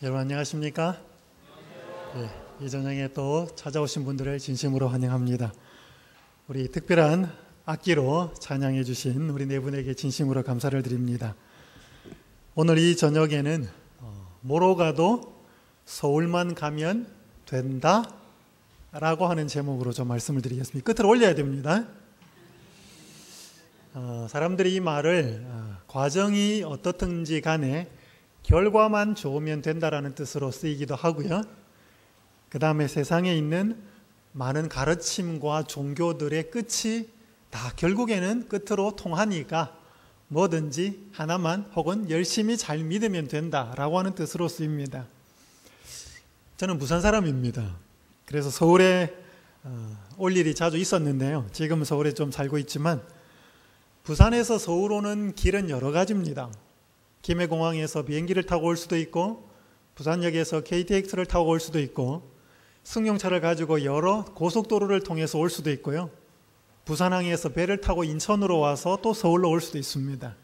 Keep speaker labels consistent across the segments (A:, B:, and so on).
A: 여러분 안녕하십니까? 네, 이 저녁에 또 찾아오신 분들을 진심으로 환영합니다. 우리 특별한 악기로 찬양해 주신 우리 네 분에게 진심으로 감사를 드립니다. 오늘 이 저녁에는 뭐로 가도 서울만 가면 된다 라고 하는 제목으로 좀 말씀을 드리겠습니다. 끝으로 올려야 됩니다. 사람들이 이 말을 과정이 어떻든지 간에 결과만 좋으면 된다라는 뜻으로 쓰이기도 하고요. 그 다음에 세상에 있는 많은 가르침과 종교들의 끝이 다 결국에는 끝으로 통하니까 뭐든지 하나만 혹은 열심히 잘 믿으면 된다라고 하는 뜻으로 쓰입니다. 저는 부산 사람입니다. 그래서 서울에 올 일이 자주 있었는데요. 지금은 서울에 좀 살고 있지만 부산에서 서울 오는 길은 여러 가지입니다. 김해공항에서 비행기를 타고 올 수도 있고 부산역에서 KTX를 타고 올 수도 있고 승용차를 가지고 여러 고속도로를 통해서 올 수도 있고요. 부산항에서 배를 타고 인천으로 와서 또 서울로 올 수도 있습니다.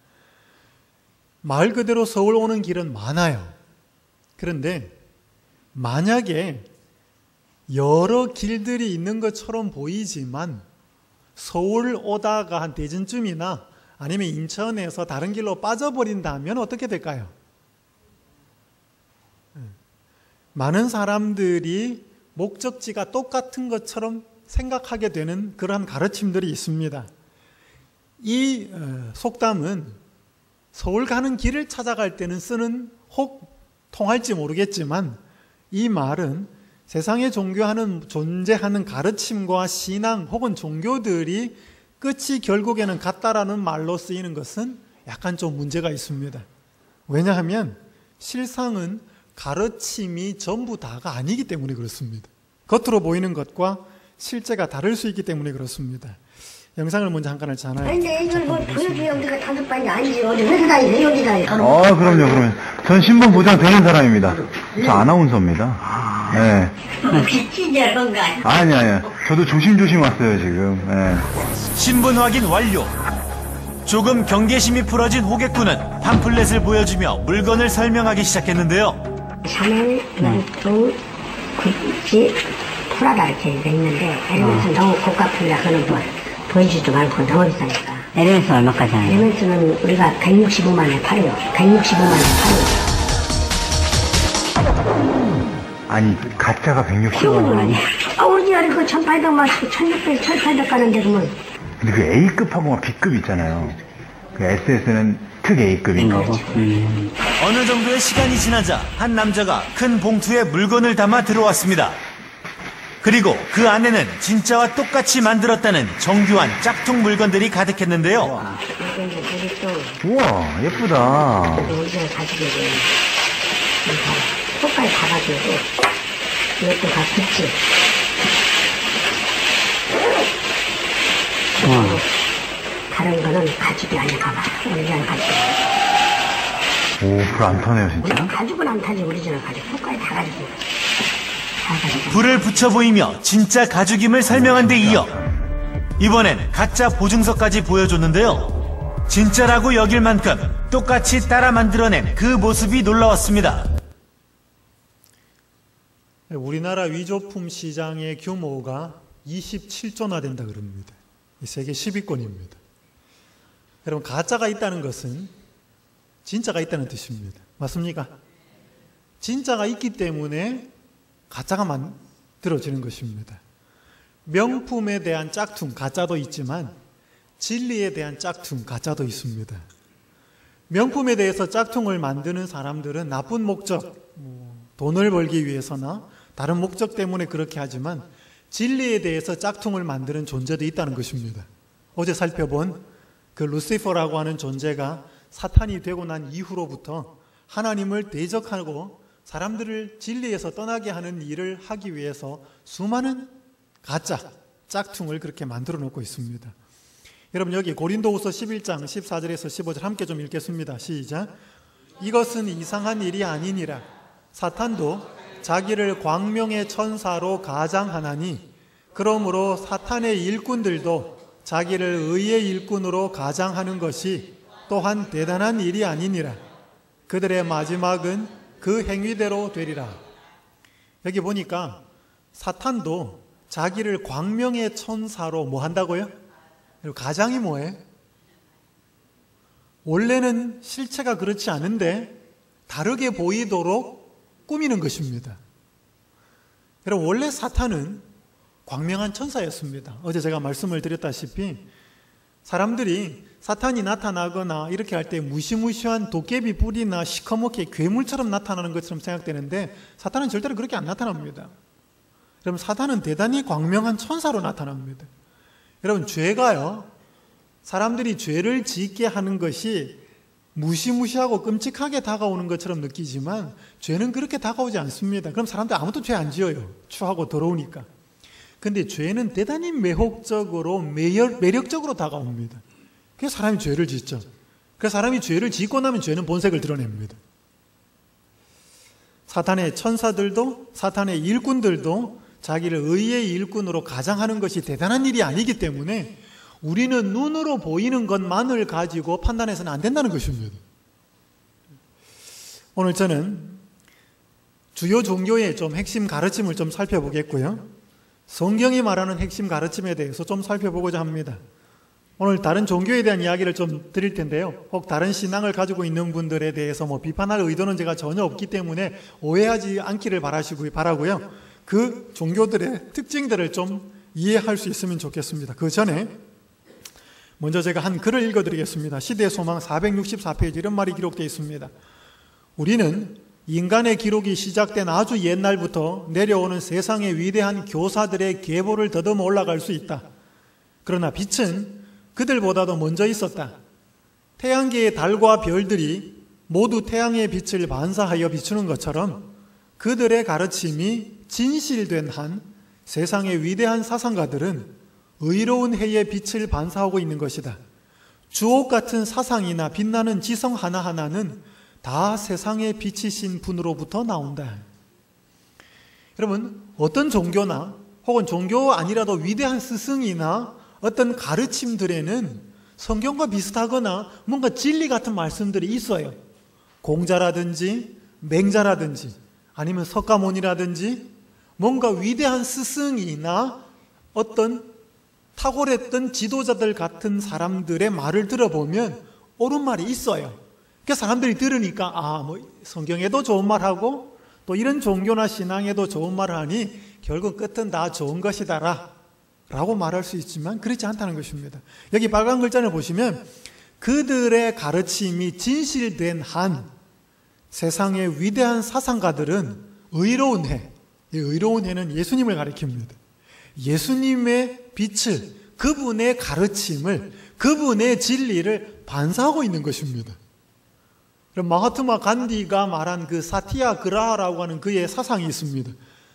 A: 말 그대로 서울 오는 길은 많아요. 그런데 만약에 여러 길들이 있는 것처럼 보이지만 서울 오다가 한 대전쯤이나 아니면 인천에서 다른 길로 빠져버린다면 어떻게 될까요? 많은 사람들이 목적지가 똑같은 것처럼 생각하게 되는 그러한 가르침들이 있습니다. 이 속담은 서울 가는 길을 찾아갈 때는 쓰는 혹 통할지 모르겠지만 이 말은 세상에 존재하는 가르침과 신앙 혹은 종교들이 끝이 결국에는 같다라는 말로 쓰이는 것은 약간 좀 문제가 있습니다. 왜냐하면 실상은 가르침이 전부 다가 아니기 때문에 그렇습니다. 겉으로 보이는 것과 실제가 다를 수 있기 때문에 그렇습니다. 영상을 먼저 한 칸을잖아요.
B: 근데 이걸 뭐 보여줘야 우리가 다섯 번이 아니지. 어디 회사 다니네 여기 다니.
C: 그럼요. 전 신분 보장 되는 사람입니다. 저 아나운서입니다. 네.
B: 진짜 건가?
C: 아니요. 저도 조심조심 왔어요, 지금. 네.
D: 신분 확인 완료. 조금 경계심이 풀어진 호객꾼은 팜플렛을 보여주며 물건을 설명하기 시작했는데요.
B: 샤넬, 롱통, 구찌, 프라다 이렇게 돼 있는데 에르메스 너무 고가품이라 그거는 뭐 보여주지도 말고 너무 비싸니까.
E: 에르메스 얼마까지 하나요?
B: 에르메스는 우리가 165만 원에 팔아요. 165만 원에 팔아요.
C: 아니, 가짜가 160만 원.
B: 아니. 오리지널이 그 1,800만 원, 1,600, 1,800 가는데 그러면.
C: 근데 그 A급하고 B급 있잖아요. 그 SS는 특 A급인 거고.
D: 어느 정도의 시간이 지나자 한 남자가 큰 봉투에 물건을 담아 들어왔습니다. 그리고 그 안에는 진짜와 똑같이 만들었다는 정교한 짝퉁 물건들이 가득했는데요.
B: 여기 또.
C: 우와, 예쁘다.
B: 오리지널 가지고 똑같이 가가지고 이것도 다 구찌. 다른 거는 가죽이 아닌가 봐. 오리지널 가죽.
C: 오, 불 안 터네요, 진짜.
B: 가죽은 안 타지. 오리지널 가죽. 똑같이 다 가지고.
D: 불을 붙여 보이며 진짜 가죽임을 설명한 데 이어 이번엔 가짜 보증서까지 보여줬는데요. 진짜라고 여길 만큼 똑같이 따라 만들어낸 그 모습이 놀라웠습니다.
A: 우리나라 위조품 시장의 규모가 27조나 된다 그럽니다. 세계 10위권입니다. 여러분, 가짜가 있다는 것은 진짜가 있다는 뜻입니다. 맞습니까? 진짜가 있기 때문에 가짜가 만들어지는 것입니다. 명품에 대한 짝퉁, 가짜도 있지만 진리에 대한 짝퉁, 가짜도 있습니다. 명품에 대해서 짝퉁을 만드는 사람들은 나쁜 목적, 돈을 벌기 위해서나 다른 목적 때문에 그렇게 하지만 진리에 대해서 짝퉁을 만드는 존재도 있다는 것입니다. 어제 살펴본 그 루시퍼라고 하는 존재가 사탄이 되고 난 이후로부터 하나님을 대적하고 사람들을 진리에서 떠나게 하는 일을 하기 위해서 수많은 가짜, 짝퉁을 그렇게 만들어 놓고 있습니다. 여러분, 여기 고린도후서 11장 14절에서 15절 함께 좀 읽겠습니다. 시작. 이것은 이상한 일이 아니니라. 사탄도 자기를 광명의 천사로 가장하나니 그러므로 사탄의 일꾼들도 자기를 의의 일꾼으로 가장하는 것이 또한 대단한 일이 아니니라. 그들의 마지막은 그 행위대로 되리라. 여기 보니까 사탄도 자기를 광명의 천사로 뭐 한다고요? 가장이 뭐예요? 원래는 실체가 그렇지 않은데 다르게 보이도록 꾸미는 것입니다. 여러분, 원래 사탄은 광명한 천사였습니다. 어제 제가 말씀을 드렸다시피 사람들이 사탄이 나타나거나 이렇게 할 때 무시무시한 도깨비 뿔이나 시커멓게 괴물처럼 나타나는 것처럼 생각되는데 사탄은 절대로 그렇게 안 나타납니다. 여러분, 사탄은 대단히 광명한 천사로 나타납니다. 여러분, 죄가요, 사람들이 죄를 짓게 하는 것이 무시무시하고 끔찍하게 다가오는 것처럼 느끼지만 죄는 그렇게 다가오지 않습니다. 그럼 사람들 아무도 죄 안 지어요. 추하고 더러우니까. 근데 죄는 대단히 매혹적으로 매력적으로 다가옵니다. 그래서 사람이 죄를 짓죠. 그래서 사람이 죄를 짓고 나면 죄는 본색을 드러냅니다. 사탄의 천사들도 사탄의 일꾼들도 자기를 의의 일꾼으로 가장하는 것이 대단한 일이 아니기 때문에 우리는 눈으로 보이는 것만을 가지고 판단해서는 안 된다는 것입니다. 오늘 저는 주요 종교의 좀 핵심 가르침을 좀 살펴보겠고요. 성경이 말하는 핵심 가르침에 대해서 좀 살펴보고자 합니다. 오늘 다른 종교에 대한 이야기를 좀 드릴 텐데요. 혹 다른 신앙을 가지고 있는 분들에 대해서 비판할 의도는 제가 전혀 없기 때문에 오해하지 않기를 바라고요. 그 종교들의 특징들을 좀 이해할 수 있으면 좋겠습니다. 그 전에 먼저 제가 한 글을 읽어드리겠습니다. 시대소망 464페이지 이런 말이 기록되어 있습니다. 우리는 인간의 기록이 시작된 아주 옛날부터 내려오는 세상의 위대한 교사들의 계보를 더듬어 올라갈 수 있다. 그러나 빛은 그들보다도 먼저 있었다. 태양계의 달과 별들이 모두 태양의 빛을 반사하여 비추는 것처럼 그들의 가르침이 진실된 한 세상의 위대한 사상가들은 의로운 해의 빛을 반사하고 있는 것이다. 주옥 같은 사상이나 빛나는 지성 하나하나는 다 세상에 비치신 분으로부터 나온다. 여러분, 어떤 종교나 혹은 종교 아니라도 위대한 스승이나 어떤 가르침들에는 성경과 비슷하거나 뭔가 진리 같은 말씀들이 있어요. 공자라든지 맹자라든지 아니면 석가모니라든지 뭔가 위대한 스승이나 어떤 탁월했던 지도자들 같은 사람들의 말을 들어보면 옳은 말이 있어요. 그래서 사람들이 들으니까 성경에도 좋은 말하고 또 이런 종교나 신앙에도 좋은 말을 하니 결국 끝은 다 좋은 것이다 라고 말할 수 있지만 그렇지 않다는 것입니다. 여기 빨간 글자를 보시면 그들의 가르침이 진실된 한 세상의 위대한 사상가들은 의로운 해, 이 의로운 해는 예수님을 가리킵니다. 예수님의 빛을, 그분의 가르침을, 그분의 진리를 반사하고 있는 것입니다. 마하트마 간디가 말한 그 사티아그라하라고 하는 그의 사상이 있습니다.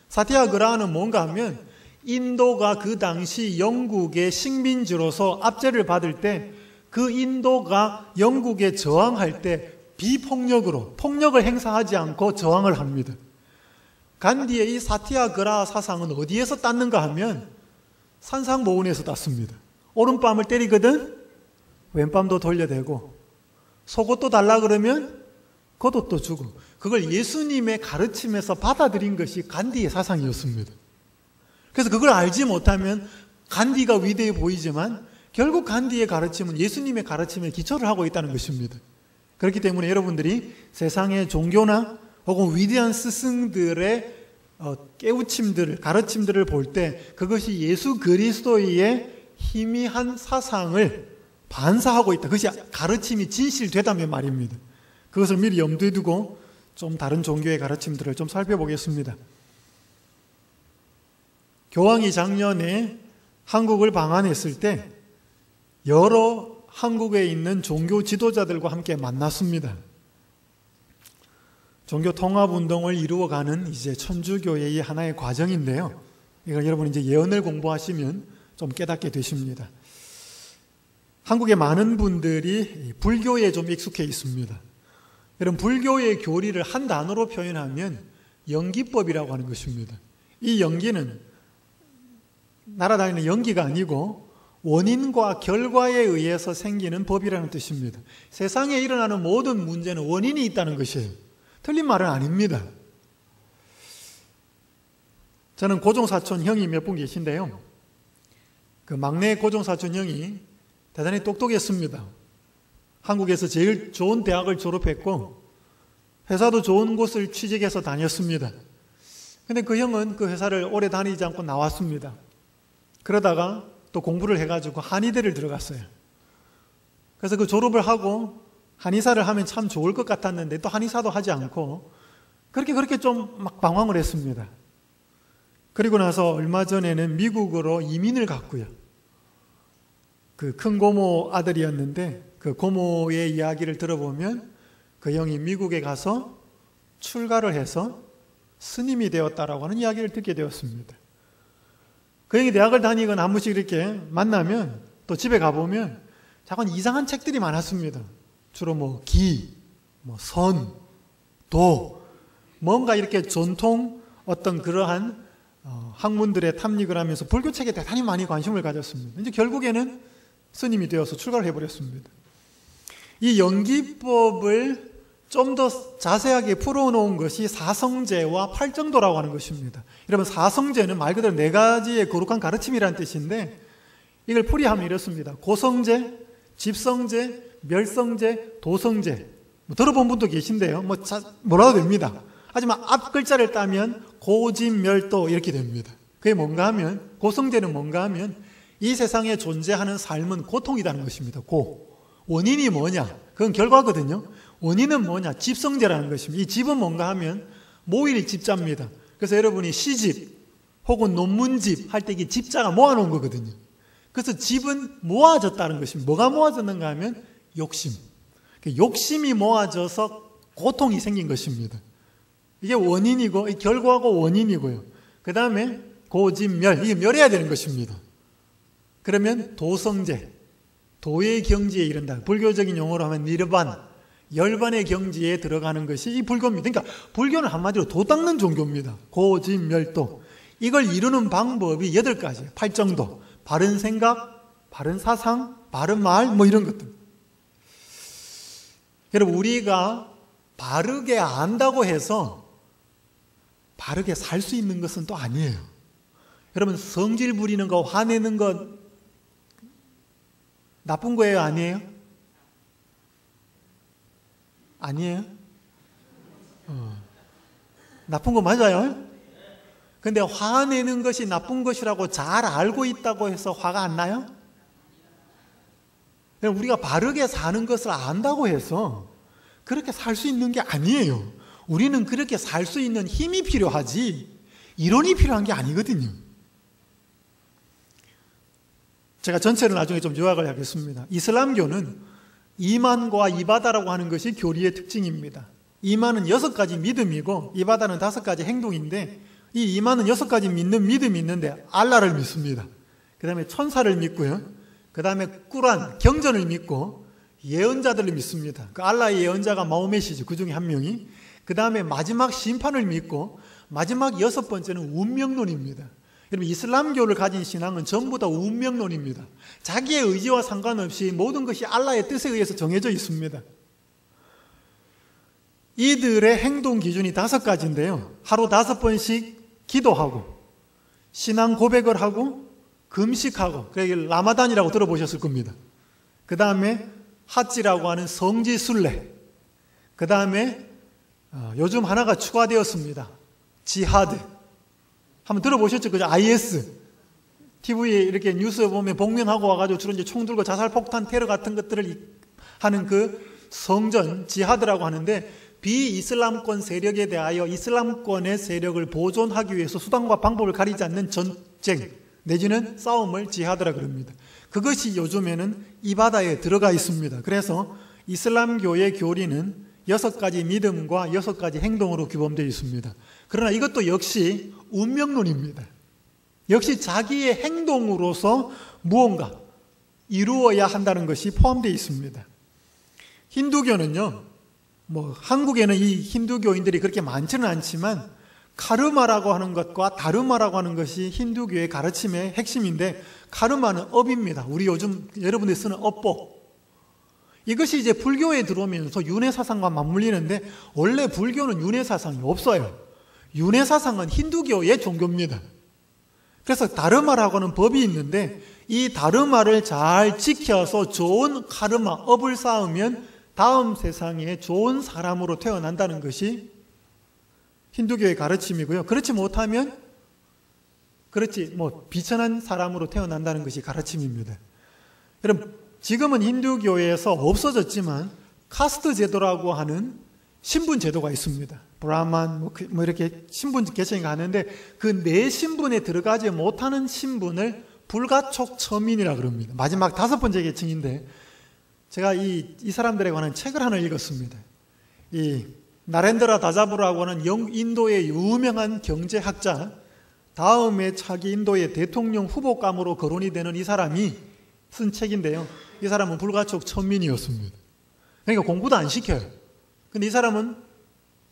A: 사티아그라하는 뭔가 하면 인도가 그 당시 영국의 식민지로서 압제를 받을 때 그 인도가 영국에 저항할 때 비폭력으로 폭력을 행사하지 않고 저항을 합니다. 간디의 이 사티아그라하 사상은 어디에서 땄는가 하면 산상보훈에서 땄습니다. 오른뺨을 때리거든 왼뺨도 돌려대고 속옷도 달라 그러면 겉옷도 주고 그걸 예수님의 가르침에서 받아들인 것이 간디의 사상이었습니다. 그래서 그걸 알지 못하면 간디가 위대해 보이지만 결국 간디의 가르침은 예수님의 가르침에 기초를 하고 있다는 것입니다. 그렇기 때문에 여러분들이 세상의 종교나 혹은 위대한 스승들의 깨우침들을, 가르침들을 볼 때 그것이 예수 그리스도의 희미한 사상을 반사하고 있다. 그것이 가르침이 진실되다면 말입니다. 그것을 미리 염두에 두고 좀 다른 종교의 가르침들을 좀 살펴보겠습니다. 교황이 작년에 한국을 방한했을 때 여러 한국에 있는 종교 지도자들과 함께 만났습니다. 종교 통합 운동을 이루어가는 이제 천주교의 하나의 과정인데요. 이걸 여러분 이제 예언을 공부하시면 좀 깨닫게 되십니다. 한국의 많은 분들이 불교에 좀 익숙해 있습니다. 여러분, 불교의 교리를 한 단어로 표현하면 연기법이라고 하는 것입니다. 이 연기는 날아다니는 연기가 아니고 원인과 결과에 의해서 생기는 법이라는 뜻입니다. 세상에 일어나는 모든 문제는 원인이 있다는 것이에요. 틀린 말은 아닙니다. 저는 고종사촌 형이 몇 분 계신데요. 그 막내 고종사촌 형이 대단히 똑똑했습니다. 한국에서 제일 좋은 대학을 졸업했고 회사도 좋은 곳을 취직해서 다녔습니다. 근데 그 형은 그 회사를 오래 다니지 않고 나왔습니다. 그러다가 또 공부를 해가지고 한의대를 들어갔어요. 그래서 그 졸업을 하고 한의사를 하면 참 좋을 것 같았는데 또 한의사도 하지 않고 그렇게 좀 막 방황을 했습니다. 그리고 나서 얼마 전에는 미국으로 이민을 갔고요. 그 큰 고모 아들이었는데 그 고모의 이야기를 들어보면 그 형이 미국에 가서 출가를 해서 스님이 되었다라고 하는 이야기를 듣게 되었습니다. 그 형이 대학을 다니거나 한 번씩 이렇게 만나면 또 집에 가보면 자꾸 이상한 책들이 많았습니다. 주로 뭐 기, 뭐 선, 도, 뭔가 이렇게 전통 어떤 그러한 학문들의 탐닉을 하면서 불교책에 대단히 많이 관심을 가졌습니다. 이제 결국에는 스님이 되어서 출가를 해버렸습니다. 이 연기법을 좀 더 자세하게 풀어놓은 것이 사성제와 팔정도라고 하는 것입니다. 여러분, 사성제는 말 그대로 네 가지의 거룩한 가르침이라는 뜻인데 이걸 풀이하면 이렇습니다. 고성제, 집성제, 멸성제, 도성제. 뭐 들어본 분도 계신데요. 뭐라도 됩니다. 하지만 앞 글자를 따면 고집멸도 이렇게 됩니다. 그게 뭔가 하면, 고성제는 뭔가 하면 이 세상에 존재하는 삶은 고통이라는 것입니다. 원인이 뭐냐? 그건 결과거든요. 원인은 뭐냐? 집성제라는 것입니다. 이 집은 뭔가 하면 모일 집자입니다. 그래서 여러분이 시집 혹은 논문집 할 때 이 집자가 모아놓은 거거든요. 그래서 집은 모아졌다는 것입니다. 뭐가 모아졌는가 하면 욕심. 욕심이 모아져서 고통이 생긴 것입니다. 이게 원인이고, 이 결과고 원인이고요. 그 다음에 고집멸, 이게 멸해야 되는 것입니다. 그러면 도성제, 도의 경지에 이른다. 불교적인 용어로 하면 니르반, 열반의 경지에 들어가는 것이 이 불교입니다. 그러니까 불교는 한마디로 도 닦는 종교입니다. 고집멸도. 이걸 이루는 방법이 8가지, 팔정도, 바른 생각, 바른 사상, 바른 말, 뭐 이런 것들. 여러분, 우리가 바르게 안다고 해서 바르게 살 수 있는 것은 또 아니에요. 여러분, 성질 부리는 거, 화내는 거 나쁜 거예요, 아니에요? 아니에요? 나쁜 거 맞아요? 근데 화내는 것이 나쁜 것이라고 잘 알고 있다고 해서 화가 안 나요? 우리가 바르게 사는 것을 안다고 해서 그렇게 살 수 있는 게 아니에요. 우리는 그렇게 살 수 있는 힘이 필요하지 이론이 필요한 게 아니거든요. 제가 전체를 나중에 좀 요약을 하겠습니다. 이슬람교는 이만과 이바다라고 하는 것이 교리의 특징입니다. 이만은 6가지 믿음이고 이바다는 5가지 행동인데, 이 이만은 6가지 믿는 믿음이 있는데 알라를 믿습니다. 그 다음에 천사를 믿고요. 그 다음에 꾸란, 경전을 믿고 예언자들을 믿습니다. 그 알라의 예언자가 마호메시죠. 그 중에 한 명이. 그 다음에 마지막 심판을 믿고, 마지막 6번째는 운명론입니다. 여러분, 이슬람교를 가진 신앙은 전부 다 운명론입니다. 자기의 의지와 상관없이 모든 것이 알라의 뜻에 의해서 정해져 있습니다. 이들의 행동 기준이 5가지인데요. 하루 5번씩 기도하고, 신앙 고백을 하고, 금식하고, 그게 라마단이라고 들어보셨을 겁니다. 그 다음에 하지라고 하는 성지순례. 그 다음에 요즘 하나가 추가되었습니다. 지하드. 한번 들어보셨죠? 그죠? IS. TV에 이렇게 뉴스에 보면 복면하고 와가지고 주로 이제 총 들고 자살 폭탄 테러 같은 것들을 하는 그 성전, 지하드라고 하는데, 비이슬람권 세력에 대하여 이슬람권의 세력을 보존하기 위해서 수단과 방법을 가리지 않는 전쟁 내지는 싸움을 지하드라 그럽니다. 그것이 요즘에는 이바다에 들어가 있습니다. 그래서 이슬람교의 교리는 6가지 믿음과 6가지 행동으로 규범되어 있습니다. 그러나 이것도 역시 운명론입니다. 역시 자기의 행동으로서 무언가 이루어야 한다는 것이 포함되어 있습니다. 힌두교는요, 한국에는 이 힌두교인들이 그렇게 많지는 않지만 카르마라고 하는 것과 다르마라고 하는 것이 힌두교의 가르침의 핵심인데, 카르마는 업입니다. 우리 요즘 여러분들이 쓰는 업보. 이것이 이제 불교에 들어오면서 윤회사상과 맞물리는데 원래 불교는 윤회사상이 없어요. 윤회사상은 힌두교의 종교입니다. 그래서 다르마라고는 법이 있는데 이 다르마를 잘 지켜서 좋은 카르마, 업을 쌓으면 다음 세상에 좋은 사람으로 태어난다는 것이 힌두교의 가르침이고요. 그렇지 못하면 비천한 사람으로 태어난다는 것이 가르침입니다. 여러분, 지금은 힌두교에서 없어졌지만 카스트 제도라고 하는 신분 제도가 있습니다. 브라만 이렇게 신분 계층이 가는데 그 네 신분에 들어가지 못하는 신분을 불가촉천민이라 그럽니다. 마지막 5번째 계층인데 제가 이 사람들에 관한 책을 하나 읽었습니다. 이 나렌드라 다자부라고 하는 인도의 유명한 경제학자, 다음에 차기 인도의 대통령 후보감으로 거론이 되는 이 사람이 쓴 책인데요. 이 사람은 불가촉천민이었습니다. 그러니까 공부도 안 시켜요. 근데 이 사람은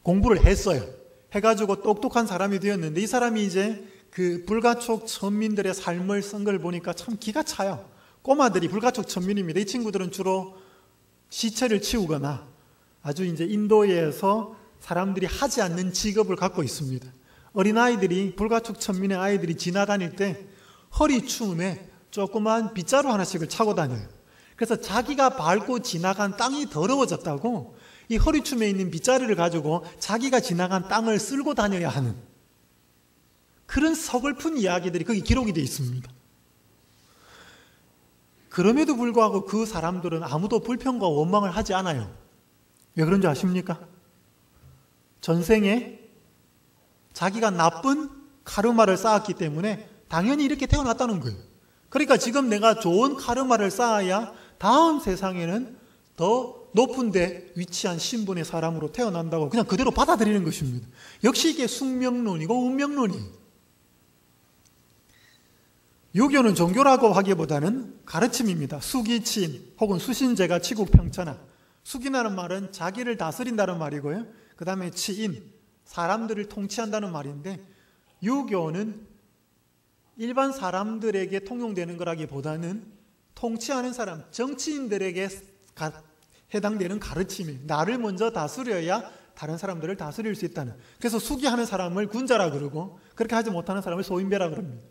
A: 공부를 했어요. 해가지고 똑똑한 사람이 되었는데 이 사람이 이제 그 불가촉천민들의 삶을 쓴 걸 보니까 참 기가 차요. 꼬마들이 불가촉천민입니다. 이 친구들은 주로 시체를 치우거나 아주 이제 인도에서 사람들이 하지 않는 직업을 갖고 있습니다. 어린아이들이, 불가촉천민의 아이들이 지나다닐 때 허리춤에 조그만 빗자루 하나씩을 차고 다녀요. 그래서 자기가 밟고 지나간 땅이 더러워졌다고 이 허리춤에 있는 빗자루를 가지고 자기가 지나간 땅을 쓸고 다녀야 하는 그런 서글픈 이야기들이 거기 기록이 되어 있습니다. 그럼에도 불구하고 그 사람들은 아무도 불평과 원망을 하지 않아요. 왜 그런지 아십니까? 전생에 자기가 나쁜 카르마를 쌓았기 때문에 당연히 이렇게 태어났다는 거예요. 그러니까 지금 내가 좋은 카르마를 쌓아야 다음 세상에는 더 높은 데 위치한 신분의 사람으로 태어난다고 그냥 그대로 받아들이는 것입니다. 역시 이게 숙명론이고 운명론이에요. 유교는 종교라고 하기보다는 가르침입니다. 수기치인 혹은 수신제가 치국평천하. 수기라는 말은 자기를 다스린다는 말이고요. 그 다음에 치인, 사람들을 통치한다는 말인데 유교는 일반 사람들에게 통용되는 거라기보다는 통치하는 사람, 정치인들에게 해당되는 가르침이에요. 나를 먼저 다스려야 다른 사람들을 다스릴 수 있다는. 그래서 수기하는 사람을 군자라 그러고 그렇게 하지 못하는 사람을 소인배라 그럽니다.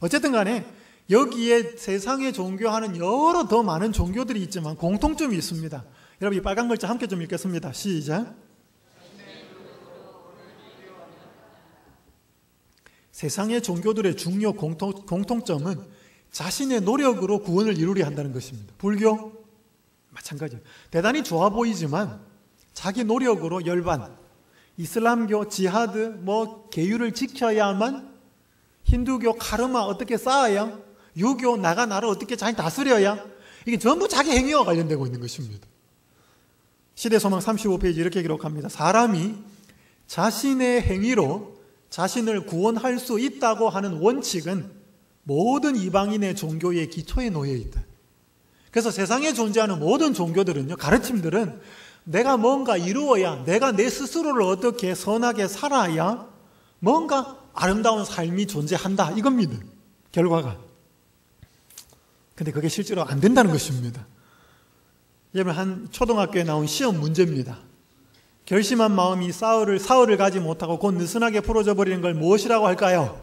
A: 어쨌든 간에 여기에 세상에 종교하는 여러 더 많은 종교들이 있지만 공통점이 있습니다. 여러분 이 빨간 글자 함께 좀 읽겠습니다. 시작. 세상의 종교들의 중요 공통점은 자신의 노력으로 구원을 이루려 한다는 것입니다. 불교 마찬가지예요. 대단히 좋아 보이지만 자기 노력으로 열반, 이슬람교, 지하드, 계율을 지켜야만, 힌두교 카르마 어떻게 쌓아야, 유교 나가 나를 어떻게 잘 다스려야, 이게 전부 자기 행위와 관련되고 있는 것입니다. 시대소망 35페이지 이렇게 기록합니다. 사람이 자신의 행위로 자신을 구원할 수 있다고 하는 원칙은 모든 이방인의 종교의 기초에 놓여 있다. 그래서 세상에 존재하는 모든 종교들은요, 가르침들은 내가 뭔가 이루어야, 내가 내 스스로를 어떻게 선하게 살아야 뭔가 아름다운 삶이 존재한다 이겁니다. 결과가. 근데 그게 실제로 안 된다는 것입니다. 여러분 한 초등학교에 나온 시험 문제입니다. 결심한 마음이 사흘을 가지 못하고 곧 느슨하게 풀어져 버리는 걸 무엇이라고 할까요?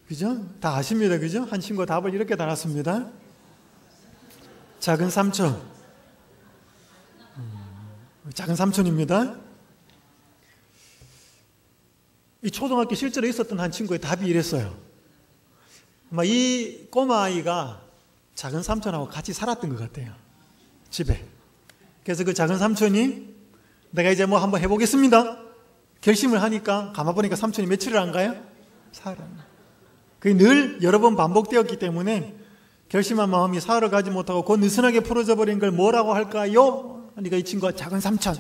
A: 그죠? 다 아십니다. 그죠? 한 친구가 답을 이렇게 달았습니다. 작은 삼촌. 작은 삼촌입니다. 이 초등학교 실제로 있었던 한 친구의 답이 이랬어요. 아마 이 꼬마 아이가 작은 삼촌하고 같이 살았던 것 같아요. 집에. 그래서 그 작은 삼촌이 내가 이제 한번 해보겠습니다. 결심을 하니까 가만 보니까 삼촌이 며칠을 안 가요? 사흘. 그게 늘 여러 번 반복되었기 때문에 결심한 마음이 사흘을 가지 못하고 곧 느슨하게 풀어져 버린 걸 뭐라고 할까요? 그러니까 이 친구가 작은 삼촌.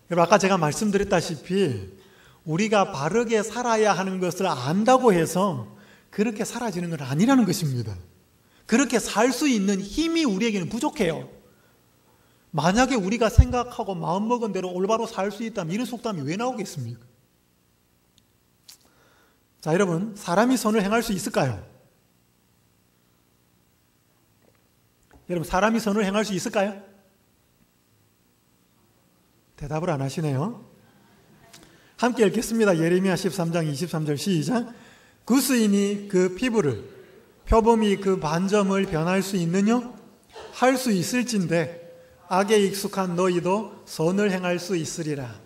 A: 여러분 아까 제가 말씀드렸다시피 우리가 바르게 살아야 하는 것을 안다고 해서 그렇게 사라지는 건 아니라는 것입니다. 그렇게 살 수 있는 힘이 우리에게는 부족해요. 만약에 우리가 생각하고 마음먹은 대로 올바로 살 수 있다면 이런 속담이 왜 나오겠습니까? 자, 여러분, 사람이 선을 행할 수 있을까요? 여러분, 사람이 선을 행할 수 있을까요? 대답을 안 하시네요. 함께 읽겠습니다. 예레미야 13장 23절 시작. 구스인이 그 피부를, 표범이 그 반점을 변할 수 있느냐? 할 수 있을진데 악에 익숙한 너희도 선을 행할 수 있으리라.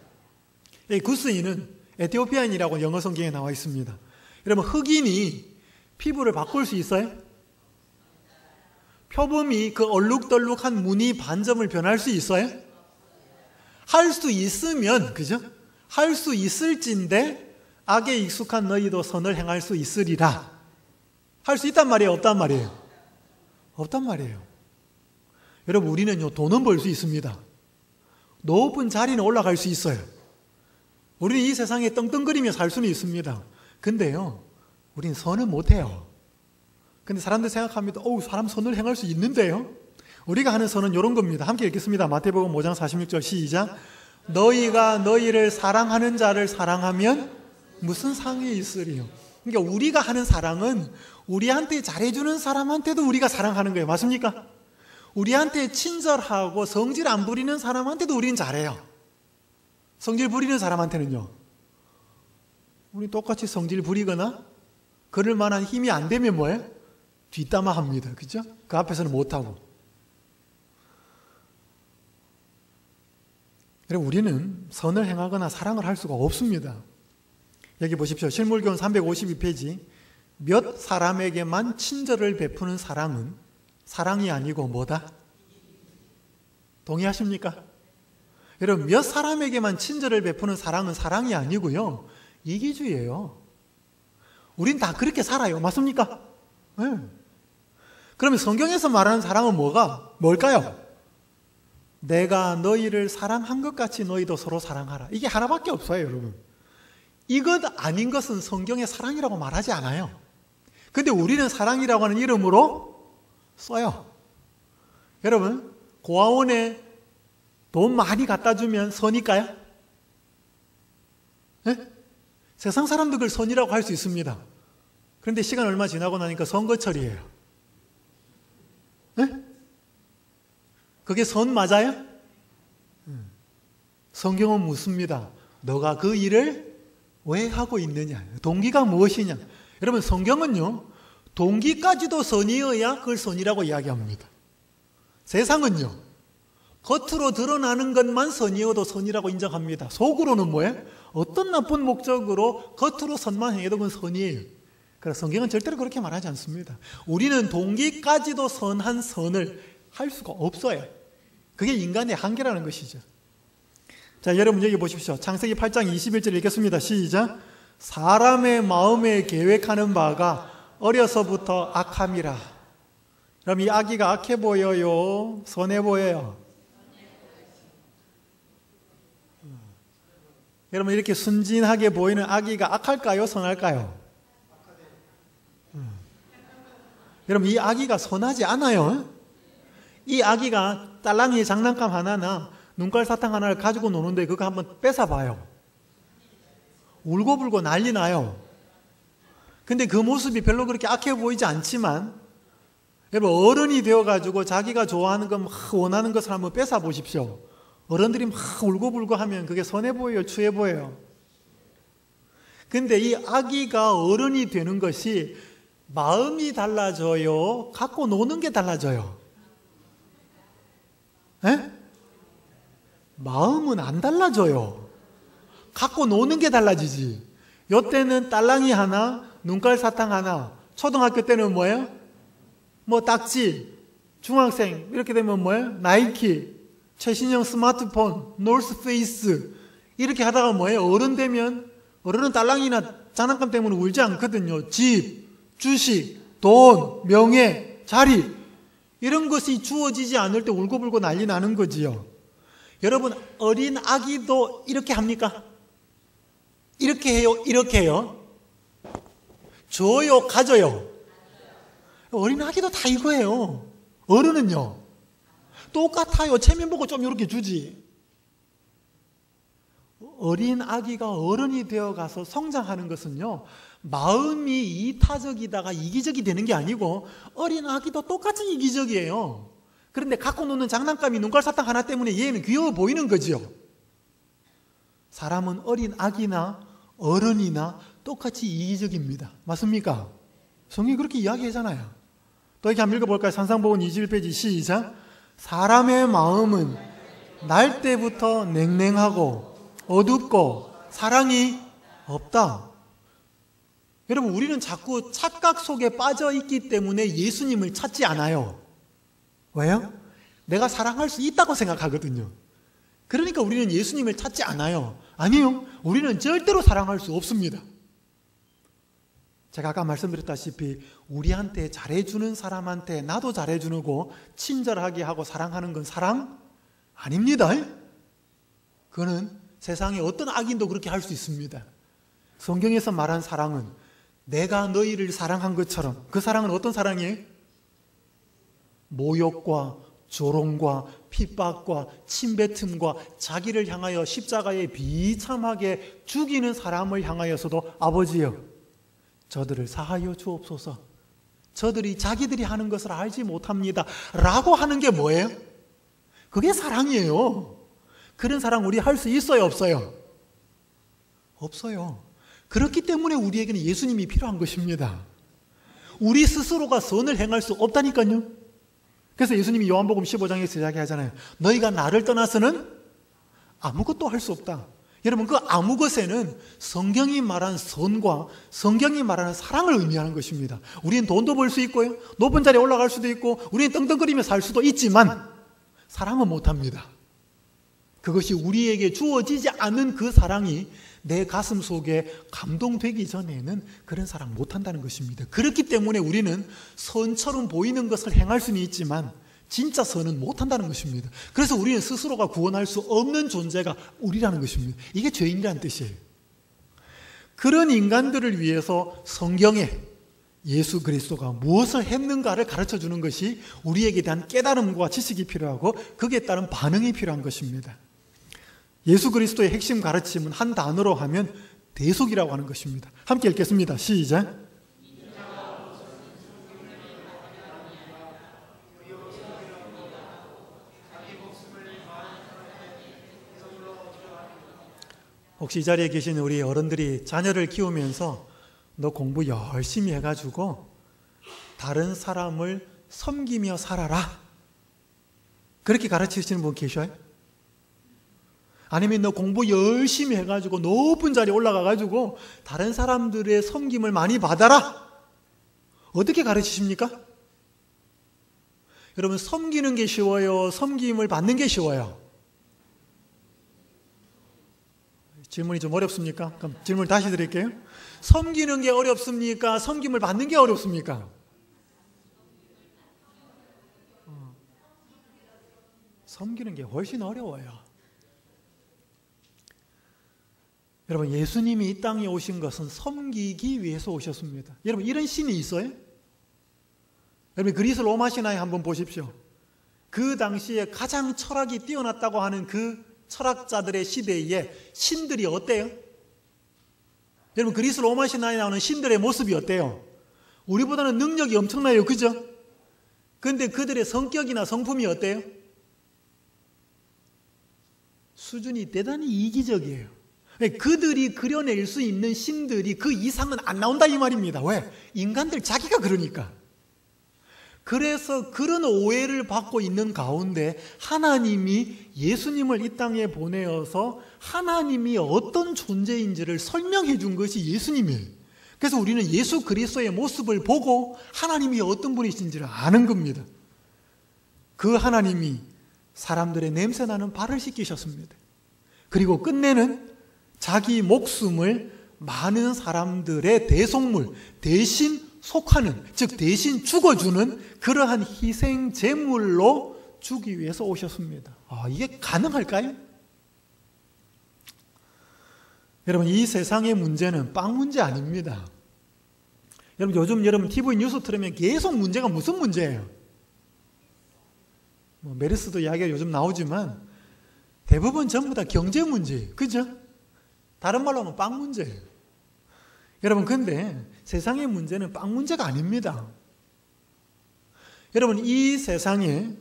A: 이 구스인은 에티오피아인이라고 영어 성경에 나와 있습니다. 여러분, 흑인이 피부를 바꿀 수 있어요? 표범이 그 얼룩덜룩한 무늬 반점을 변할 수 있어요? 할 수 있으면, 그죠? 할 수 있을진데 악에 익숙한 너희도 선을 행할 수 있으리라. 할 수 있단 말이에요? 없단 말이에요? 없단 말이에요. 여러분, 우리는요, 돈은 벌 수 있습니다. 높은 자리는 올라갈 수 있어요. 우리는 이 세상에 떵떵거리며 살 수는 있습니다. 근데요, 우린 선을 못해요. 근데 사람들 생각합니다. 사람 선을 행할 수 있는데요? 우리가 하는 선은 이런 겁니다. 함께 읽겠습니다. 마태복음 5장 46절 시작. 너희가 너희를 사랑하는 자를 사랑하면 무슨 상이 있으리요? 그러니까 우리가 하는 사랑은 우리한테 잘해주는 사람한테도 우리가 사랑하는 거예요. 맞습니까? 우리한테 친절하고 성질 안 부리는 사람한테도 우리는 잘해요. 성질 부리는 사람한테는요, 우리 똑같이 성질 부리거나 그럴 만한 힘이 안 되면 뭐예요? 뒷담화합니다. 그죠? 그 앞에서는 못하고. 우리는 선을 행하거나 사랑을 할 수가 없습니다. 여기 보십시오. 실물교훈 352페이지. 몇 사람에게만 친절을 베푸는 사랑은 사랑이 아니고 뭐다? 동의하십니까? 여러분, 몇 사람에게만 친절을 베푸는 사랑은 사랑이 아니고요, 이기주의예요. 우린 다 그렇게 살아요. 맞습니까? 네. 그러면 성경에서 말하는 사랑은 뭘까요? 내가 너희를 사랑한 것 같이 너희도 서로 사랑하라. 이게 하나밖에 없어요, 여러분. 이것 아닌 것은 성경의 사랑이라고 말하지 않아요. 근데 우리는 사랑이라고 하는 이름으로 써요. 여러분, 고아원에 돈 많이 갖다 주면 선일까요? 네? 세상 사람들 그걸 선이라고 할 수 있습니다. 그런데 시간 얼마 지나고 나니까 선거철이에요. 네? 그게 선 맞아요? 성경은 묻습니다. 너가 그 일을 왜 하고 있느냐? 동기가 무엇이냐? 여러분, 성경은요, 동기까지도 선이어야 그걸 선이라고 이야기합니다. 세상은요, 겉으로 드러나는 것만 선이어도 선이라고 인정합니다. 속으로는 뭐예요? 어떤 나쁜 목적으로 겉으로 선만 행해도 그건 선이에요. 그래서 성경은 절대로 그렇게 말하지 않습니다. 우리는 동기까지도 선한 선을 할 수가 없어요. 그게 인간의 한계라는 것이죠. 자, 여러분 여기 보십시오. 창세기 8장 21절 읽겠습니다. 시작. 사람의 마음에 계획하는 바가 어려서부터 악함이라. 그럼 이 악이가 악해 보여요? 선해 보여요? 여러분, 이렇게 순진하게 보이는 악이가 악할까요? 선할까요? 여러분, 이 악이가 선하지 않아요. 이 아기가 딸랑이 장난감 하나나 눈깔 사탕 하나를 가지고 노는데 그거 한번 뺏어봐요. 울고불고 난리 나요. 근데 그 모습이 별로 그렇게 악해 보이지 않지만, 여러분, 어른이 되어가지고 자기가 좋아하는 거 막 원하는 것을 한번 뺏어보십시오. 어른들이 막 울고불고 하면 그게 선해 보여요? 추해 보여요? 근데 이 아기가 어른이 되는 것이 마음이 달라져요? 갖고 노는 게 달라져요? 에? 마음은 안 달라져요. 갖고 노는 게 달라지지. 요때는 딸랑이 하나, 눈깔 사탕 하나. 초등학교 때는 뭐예요? 뭐 딱지. 중학생 이렇게 되면 뭐예요? 나이키, 최신형 스마트폰, 노스페이스. 이렇게 하다가 뭐예요? 어른 되면, 어른은 딸랑이나 장난감 때문에 울지 않거든요. 집, 주식, 돈, 명예, 자리, 이런 것이 주어지지 않을 때 울고불고 난리 나는 거지요. 여러분, 어린 아기도 이렇게 합니까? 이렇게 해요? 이렇게 해요? 줘요? 가져요? 어린 아기도 다 이거예요. 어른은요? 똑같아요. 체면 보고 좀 이렇게 주지. 어린 아기가 어른이 되어가서 성장하는 것은요, 마음이 이타적이다가 이기적이 되는 게 아니고 어린 아기도 똑같이 이기적이에요. 그런데 갖고 노는 장난감이 눈깔사탕 하나 때문에 얘는 귀여워 보이는 거지요. 사람은 어린 아기나 어른이나 똑같이 이기적입니다. 맞습니까? 성경이 그렇게 이야기하잖아요. 또 이렇게 한번 읽어볼까요? 산상복음 21페이지 시작. 사람의 마음은 날 때부터 냉랭하고 어둡고 사랑이 없다. 여러분, 우리는 자꾸 착각 속에 빠져 있기 때문에 예수님을 찾지 않아요. 왜요? 내가 사랑할 수 있다고 생각하거든요. 그러니까 우리는 예수님을 찾지 않아요. 아니요, 우리는 절대로 사랑할 수 없습니다. 제가 아까 말씀드렸다시피 우리한테 잘해주는 사람한테 나도 잘해주고 친절하게 하고 사랑하는 건 사랑 아닙니다. 그거는 세상에 어떤 악인도 그렇게 할 수 있습니다. 성경에서 말한 사랑은 내가 너희를 사랑한 것처럼, 그 사랑은 어떤 사랑이에요? 모욕과 조롱과 핍박과 침뱉음과 자기를 향하여 십자가에 비참하게 죽이는 사람을 향하여서도 아버지여 저들을 사하여 주옵소서, 저들이 자기들이 하는 것을 알지 못합니다 라고 하는 게 뭐예요? 그게 사랑이에요. 그런 사랑 우리 할 수 있어요, 없어요? 없어요. 그렇기 때문에 우리에게는 예수님이 필요한 것입니다. 우리 스스로가 선을 행할 수 없다니까요. 그래서 예수님이 요한복음 15장에서 이야기하잖아요. 너희가 나를 떠나서는 아무것도 할 수 없다. 여러분, 그 아무것에는 성경이 말한 선과 성경이 말하는 사랑을 의미하는 것입니다. 우리는 돈도 벌 수 있고요, 높은 자리에 올라갈 수도 있고, 우리는 떵떵거리며 살 수도 있지만 사랑은 못합니다. 그것이 우리에게 주어지지 않은 그 사랑이 내 가슴 속에 감동되기 전에는 그런 사랑 못한다는 것입니다. 그렇기 때문에 우리는 선처럼 보이는 것을 행할 수는 있지만 진짜 선은 못한다는 것입니다. 그래서 우리는 스스로가 구원할 수 없는 존재가 우리라는 것입니다. 이게 죄인이라는 뜻이에요. 그런 인간들을 위해서 성경에 예수 그리스도가 무엇을 했는가를 가르쳐주는 것이 우리에게 대한 깨달음과 지식이 필요하고 거기에 따른 반응이 필요한 것입니다. 예수 그리스도의 핵심 가르침은 한 단어로 하면 대속이라고 하는 것입니다. 함께 읽겠습니다. 시작. 혹시 이 자리에 계신 우리 어른들이 자녀를 키우면서 너 공부 열심히 해가지고 다른 사람을 섬기며 살아라, 그렇게 가르치시는 분 계셔요? 아니면 너 공부 열심히 해가지고 높은 자리에 올라가가지고 다른 사람들의 섬김을 많이 받아라, 어떻게 가르치십니까? 여러분, 섬기는 게 쉬워요, 섬김을 받는 게 쉬워요? 질문이 좀 어렵습니까? 그럼 질문을 다시 드릴게요. 섬기는 게 어렵습니까? 섬김을 받는 게 어렵습니까? 섬기는 게 훨씬 어려워요. 여러분, 예수님이 이 땅에 오신 것은 섬기기 위해서 오셨습니다. 여러분, 이런 신이 있어요? 여러분, 그리스 로마 신화에 한번 보십시오. 그 당시에 가장 철학이 뛰어났다고 하는 그 철학자들의 시대에 신들이 어때요? 여러분, 그리스 로마 신화에 나오는 신들의 모습이 어때요? 우리보다는 능력이 엄청나요, 그죠? 그런데 그들의 성격이나 성품이 어때요? 수준이 대단히 이기적이에요. 그들이 그려낼 수 있는 신들이 그 이상은 안 나온다 이 말입니다. 왜? 인간들 자기가 그러니까. 그래서 그런 오해를 받고 있는 가운데 하나님이 예수님을 이 땅에 보내어서 하나님이 어떤 존재인지를 설명해 준 것이 예수님이에요. 그래서 우리는 예수 그리스도의 모습을 보고 하나님이 어떤 분이신지를 아는 겁니다. 그 하나님이 사람들의 냄새나는 발을 씻기셨습니다. 그리고 끝내는 자기 목숨을 많은 사람들의 대속물, 대신 속하는, 즉 대신 죽어주는 그러한 희생 제물로 주기 위해서 오셨습니다. 이게 가능할까요? 여러분, 이 세상의 문제는 빵 문제 아닙니다. 여러분, 요즘 여러분 TV 뉴스 틀으면 계속 문제가 무슨 문제예요? 메르스도 이야기가 요즘 나오지만 대부분 전부 다 경제 문제예요. 그죠? 다른 말로 하면 빵 문제예요. 여러분, 근데 세상의 문제는 빵 문제가 아닙니다. 여러분, 이 세상에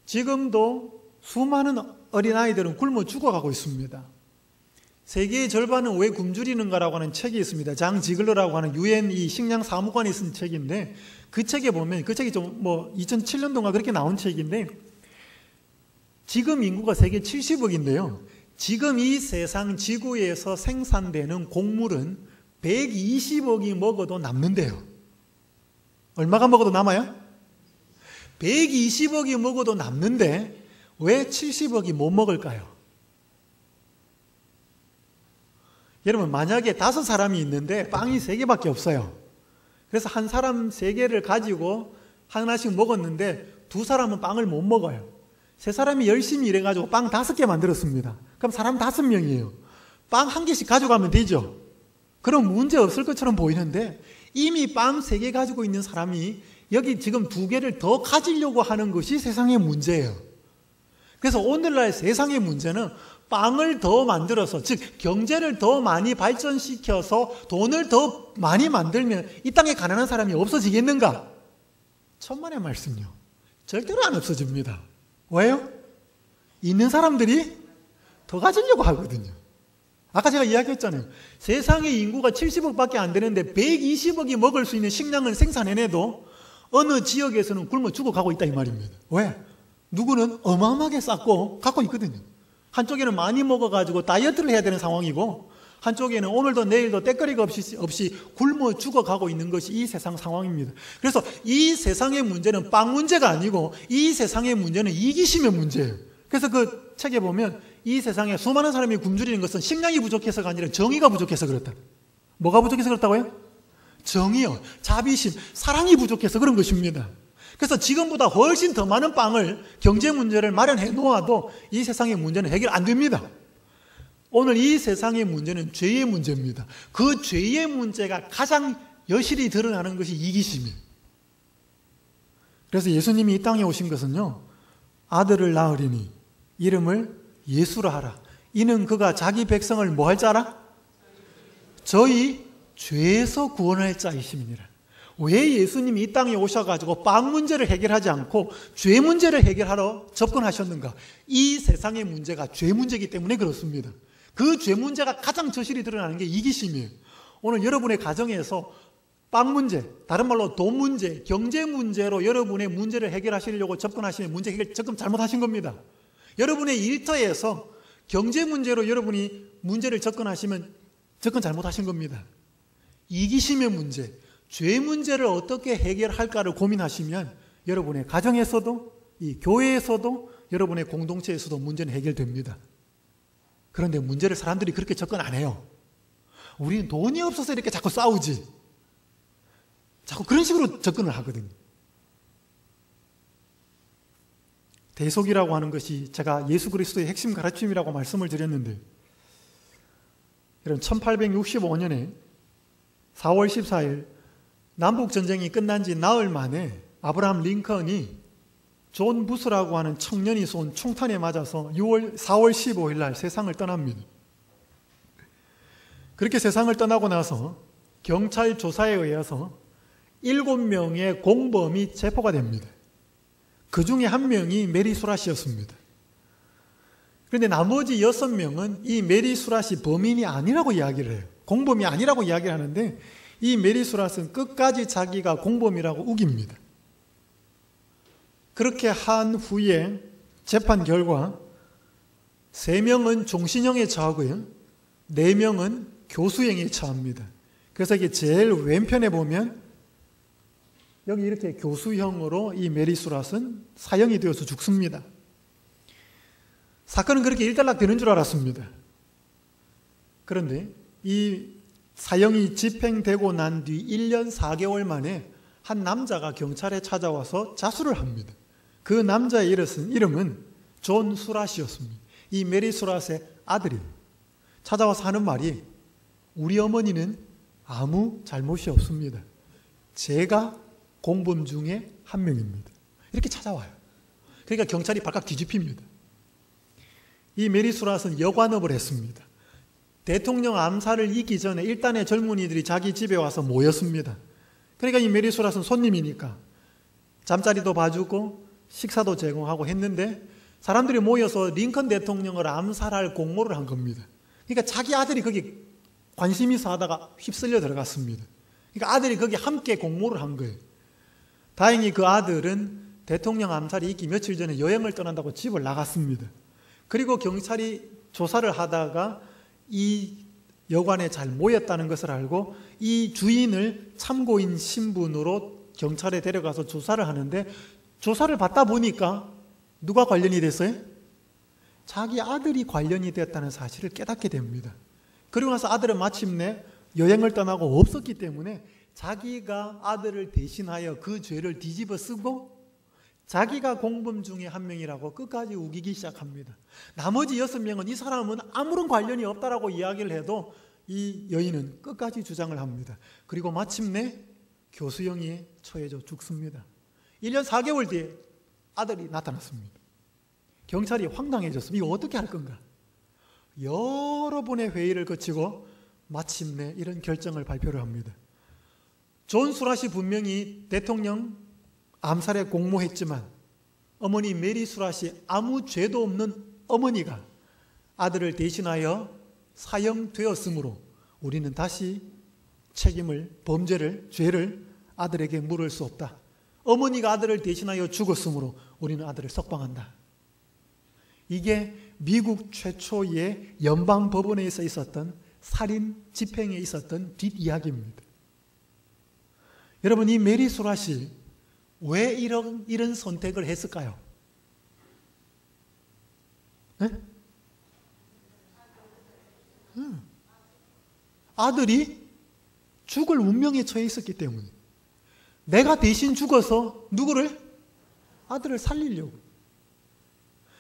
A: 지금도 수많은 어린아이들은 굶어 죽어가고 있습니다. 세계의 절반은 왜 굶주리는가라고 하는 책이 있습니다. 장 지글러라고 하는 UN 이 식량 사무관이 쓴 책인데, 그 책에 보면, 그 책이 좀 2007년도인가 그렇게 나온 책인데, 지금 인구가 세계 70억인데요. 지금 이 세상 지구에서 생산되는 곡물은 120억이 먹어도 남는데요. 얼마가 먹어도 남아요? 120억이 먹어도 남는데 왜 70억이 못 먹을까요? 여러분, 만약에 5사람이 있는데 빵이 3개밖에 없어요. 그래서 한 사람 3개를 가지고 하나씩 먹었는데 2사람은 빵을 못 먹어요. 3사람이 열심히 일해가지고 빵 5개 만들었습니다. 그럼 사람 5명이에요. 빵 1개씩 가져가면 되죠. 그럼 문제 없을 것처럼 보이는데 이미 빵 3개 가지고 있는 사람이 여기 지금 2개를 더 가지려고 하는 것이 세상의 문제예요. 그래서 오늘날 세상의 문제는 빵을 더 만들어서, 즉 경제를 더 많이 발전시켜서 돈을 더 많이 만들면 이 땅에 가난한 사람이 없어지겠는가? 천만의 말씀요. 절대로 안 없어집니다. 왜요? 있는 사람들이 더 가지려고 하거든요. 아까 제가 이야기했잖아요. 세상의 인구가 70억밖에 안 되는데 120억이 먹을 수 있는 식량을 생산해내도 어느 지역에서는 굶어 죽어가고 있다 이 말입니다. 왜? 누구는 어마어마하게 쌓고 갖고 있거든요. 한쪽에는 많이 먹어가지고 다이어트를 해야 되는 상황이고, 한쪽에는 오늘도 내일도 때거리가 없이 굶어 죽어가고 있는 것이 이 세상 상황입니다. 그래서 이 세상의 문제는 빵 문제가 아니고 이 세상의 문제는 이기심의 문제예요. 그래서 그 책에 보면 이 세상에 수많은 사람이 굶주리는 것은 식량이 부족해서가 아니라 정의가 부족해서 그렇다. 뭐가 부족해서 그렇다고요? 정의요, 자비심, 사랑이 부족해서 그런 것입니다. 그래서 지금보다 훨씬 더 많은 빵을, 경제 문제를 마련해 놓아도 이 세상의 문제는 해결 안 됩니다. 오늘 이 세상의 문제는 죄의 문제입니다. 그 죄의 문제가 가장 여실히 드러나는 것이 이기심이에요. 그래서 예수님이 이 땅에 오신 것은요, 아들을 낳으리니 이름을 예수라 하라. 이는 그가 자기 백성을 뭐 할 자라? 저희 죄에서 구원할 자이심이니라. 왜 예수님이 이 땅에 오셔가지고 빵 문제를 해결하지 않고 죄 문제를 해결하러 접근하셨는가? 이 세상의 문제가 죄 문제이기 때문에 그렇습니다. 그 죄 문제가 가장 저실히 드러나는 게 이기심이에요. 오늘 여러분의 가정에서 빵 문제, 다른 말로 돈 문제, 경제 문제로 여러분의 문제를 해결하시려고 접근하시면 문제 해결 접근 잘못하신 겁니다. 여러분의 일터에서 경제 문제로 여러분이 문제를 접근하시면 접근 잘못하신 겁니다. 이기심의 문제, 죄 문제를 어떻게 해결할까를 고민하시면 여러분의 가정에서도, 이 교회에서도, 여러분의 공동체에서도 문제는 해결됩니다. 그런데 문제를 사람들이 그렇게 접근 안 해요. 우리는 돈이 없어서 이렇게 자꾸 싸우지. 자꾸 그런 식으로 접근을 하거든요. 대속이라고 하는 것이 제가 예수 그리스도의 핵심 가르침이라고 말씀을 드렸는데, 이런 1865년에 4월 14일 남북전쟁이 끝난 지 나흘 만에 아브라함 링컨이 존 부스라고 하는 청년이 쏜 총탄에 맞아서 4월 15일 날 세상을 떠납니다. 그렇게 세상을 떠나고 나서 경찰 조사에 의해서 7명의 공범이 체포가 됩니다. 그 중에 한 명이 메리 수라시였습니다. 그런데 나머지 6명은 이 메리 수라시 범인이 아니라고 이야기를 해요. 공범이 아니라고 이야기를 하는데 이 메리 수라스는 끝까지 자기가 공범이라고 우깁니다. 그렇게 한 후에 재판 결과 3명은 종신형에 처하고요, 4명은 교수형에 처합니다. 그래서 이게 제일 왼편에 보면 여기 이렇게 교수형으로 이 메리 수라스는 사형이 되어서 죽습니다. 사건은 그렇게 일단락 되는 줄 알았습니다. 그런데 이 사형이 집행되고 난 뒤 1년 4개월 만에 한 남자가 경찰에 찾아와서 자수를 합니다. 그 남자의 이름은 존 수라시였습니다. 이 메리 수라스의 아들입니다. 찾아와서 하는 말이, 우리 어머니는 아무 잘못이 없습니다. 제가 공범 중에 한 명입니다. 이렇게 찾아와요. 그러니까 경찰이 발칵 뒤집힙니다. 이 메리 수라스는 여관업을 했습니다. 대통령 암살을 잊기 전에 일단의 젊은이들이 자기 집에 와서 모였습니다. 그러니까 이 메리 수라스는 손님이니까 잠자리도 봐주고 식사도 제공하고 했는데 사람들이 모여서 링컨 대통령을 암살할 공모를 한 겁니다. 그러니까 자기 아들이 거기 관심 있어 하다가 휩쓸려 들어갔습니다. 그러니까 아들이 거기 함께 공모를 한 거예요. 다행히 그 아들은 대통령 암살이 있기 며칠 전에 여행을 떠난다고 집을 나갔습니다. 그리고 경찰이 조사를 하다가 이 여관에 잘 모였다는 것을 알고 이 주인을 참고인 신분으로 경찰에 데려가서 조사를 하는데 조사를 받다 보니까 누가 관련이 됐어요? 자기 아들이 관련이 되었다는 사실을 깨닫게 됩니다. 그리고 나서 아들은 마침내 여행을 떠나고 없었기 때문에 자기가 아들을 대신하여 그 죄를 뒤집어 쓰고 자기가 공범 중에 한 명이라고 끝까지 우기기 시작합니다. 나머지 6명은 이 사람은 아무런 관련이 없다라고 이야기를 해도 이 여인은 끝까지 주장을 합니다. 그리고 마침내 교수형에 처해져 죽습니다. 1년 4개월 뒤에 아들이 나타났습니다. 경찰이 황당해졌습니다. 이거 어떻게 할 건가? 여러 번의 회의를 거치고 마침내 이런 결정을 발표를 합니다. 존 수라시 분명히 대통령 암살에 공모했지만 어머니 메리 수라시 아무 죄도 없는 어머니가 아들을 대신하여 사형되었으므로 우리는 다시 책임을, 범죄를, 죄를 아들에게 물을 수 없다. 어머니가 아들을 대신하여 죽었으므로 우리는 아들을 석방한다. 이게 미국 최초의 연방법원에서 있었던 살인 집행에 있었던 뒷이야기입니다. 여러분, 이 메리 수라시 왜 이런 선택을 했을까요? 네? 아들이 죽을 운명에 처해 있었기 때문에 내가 대신 죽어서 누구를? 아들을 살리려고.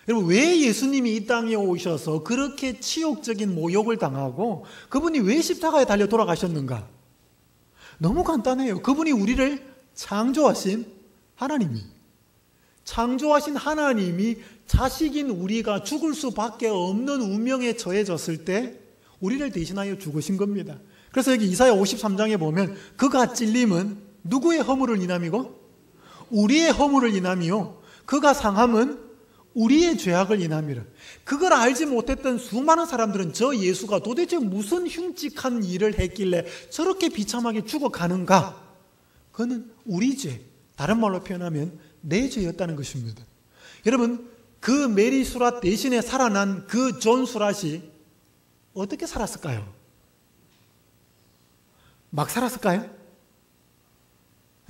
A: 여러분, 왜 예수님이 이 땅에 오셔서 그렇게 치욕적인 모욕을 당하고 그분이 왜 십자가에 달려 돌아가셨는가? 너무 간단해요. 그분이 우리를 창조하신 하나님이 자식인 우리가 죽을 수밖에 없는 운명에 처해졌을 때 우리를 대신하여 죽으신 겁니다. 그래서 여기 이사야 53장에 보면 그가 찔림은 누구의 허물을 인함이고? 우리의 허물을 인함이요 그가 상함은 우리의 죄악을 인함이라. 그걸 알지 못했던 수많은 사람들은 저 예수가 도대체 무슨 흉측한 일을 했길래 저렇게 비참하게 죽어가는가? 그거는 우리 죄, 다른 말로 표현하면 내 죄였다는 것입니다. 여러분, 그 메리 수랏 대신에 살아난 그 존 수랏이 어떻게 살았을까요? 막 살았을까요?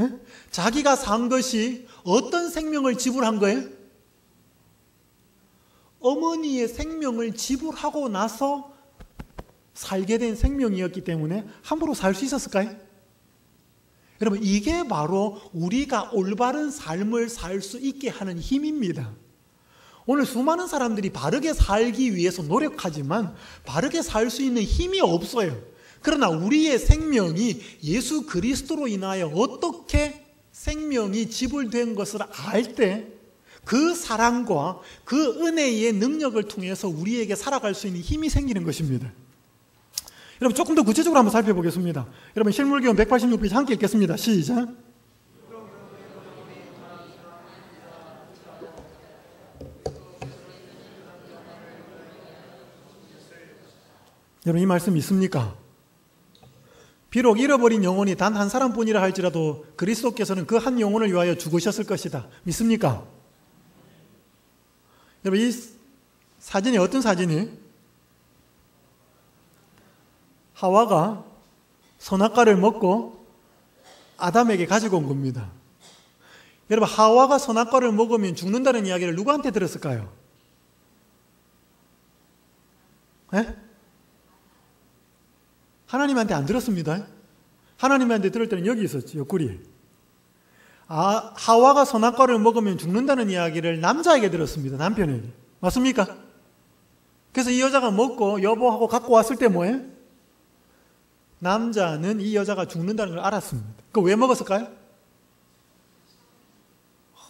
A: 에? 자기가 산 것이 어떤 생명을 지불한 거예요? 어머니의 생명을 지불하고 나서 살게 된 생명이었기 때문에 함부로 살 수 있었을까요? 여러분, 이게 바로 우리가 올바른 삶을 살 수 있게 하는 힘입니다. 오늘 수많은 사람들이 바르게 살기 위해서 노력하지만 바르게 살 수 있는 힘이 없어요. 그러나 우리의 생명이 예수 그리스도로 인하여 어떻게 생명이 지불된 것을 알 때 그 사랑과 그 은혜의 능력을 통해서 우리에게 살아갈 수 있는 힘이 생기는 것입니다. 여러분, 조금 더 구체적으로 한번 살펴보겠습니다. 여러분, 실물기원 186페이지 함께 읽겠습니다. 시작. 여러분, 이 말씀 믿습니까? 비록 잃어버린 영혼이 단 한 사람뿐이라 할지라도 그리스도께서는 그 한 영혼을 위하여 죽으셨을 것이다. 믿습니까? 여러분, 이 사진이 어떤 사진이에요? 하와가 선악과를 먹고 아담에게 가지고 온 겁니다. 여러분, 하와가 선악과를 먹으면 죽는다는 이야기를 누구한테 들었을까요? 네? 하나님한테 안 들었습니다. 하나님한테 들을 때는 여기 있었죠. 옆구리에. 하와가 선악과를 먹으면 죽는다는 이야기를 남자에게 들었습니다. 남편에게. 맞습니까? 그래서 이 여자가 먹고 여보하고 갖고 왔을 때 뭐예요? 남자는 이 여자가 죽는다는 걸 알았습니다. 그거 왜 먹었을까요?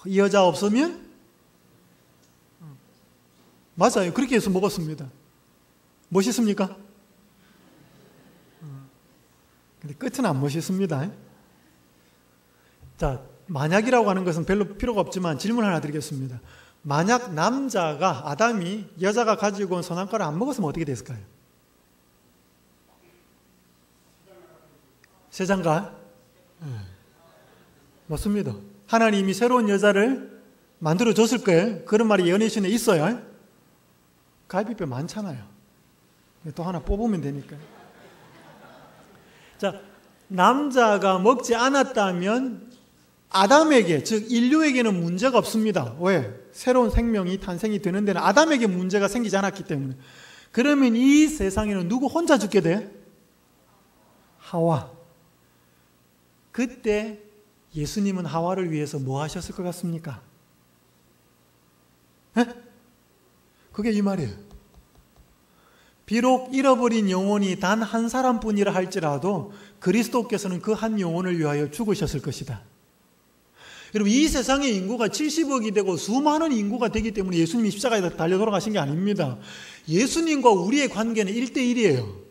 A: 이 여자 없으면? 맞아요. 그렇게 해서 먹었습니다. 멋있습니까? 근데 끝은 안 멋있습니다. 자, 만약이라고 하는 것은 별로 필요가 없지만 질문 하나 드리겠습니다. 만약 남자가, 아담이 여자가 가지고 온 선악과를 안 먹었으면 어떻게 됐을까요? 세상가? 맞습니다. 하나님이 새로운 여자를 만들어줬을 거예요. 그런 말이 예언의 있어요. 갈비뼈 많잖아요. 또 하나 뽑으면 되니까요. 자, 남자가 먹지 않았다면 아담에게, 즉 인류에게는 문제가 없습니다. 왜? 새로운 생명이 탄생이 되는 데는 아담에게 문제가 생기지 않았기 때문에. 그러면 이 세상에는 누구 혼자 죽게 돼? 하와. 그때 예수님은 하와를 위해서 뭐 하셨을 것 같습니까? 에? 그게 이 말이에요. 비록 잃어버린 영혼이 단 한 사람뿐이라 할지라도 그리스도께서는 그 한 영혼을 위하여 죽으셨을 것이다. 여러분, 이 세상의 인구가 70억이 되고 수많은 인구가 되기 때문에 예수님이 십자가에 달려 돌아가신 게 아닙니다. 예수님과 우리의 관계는 1대1이에요.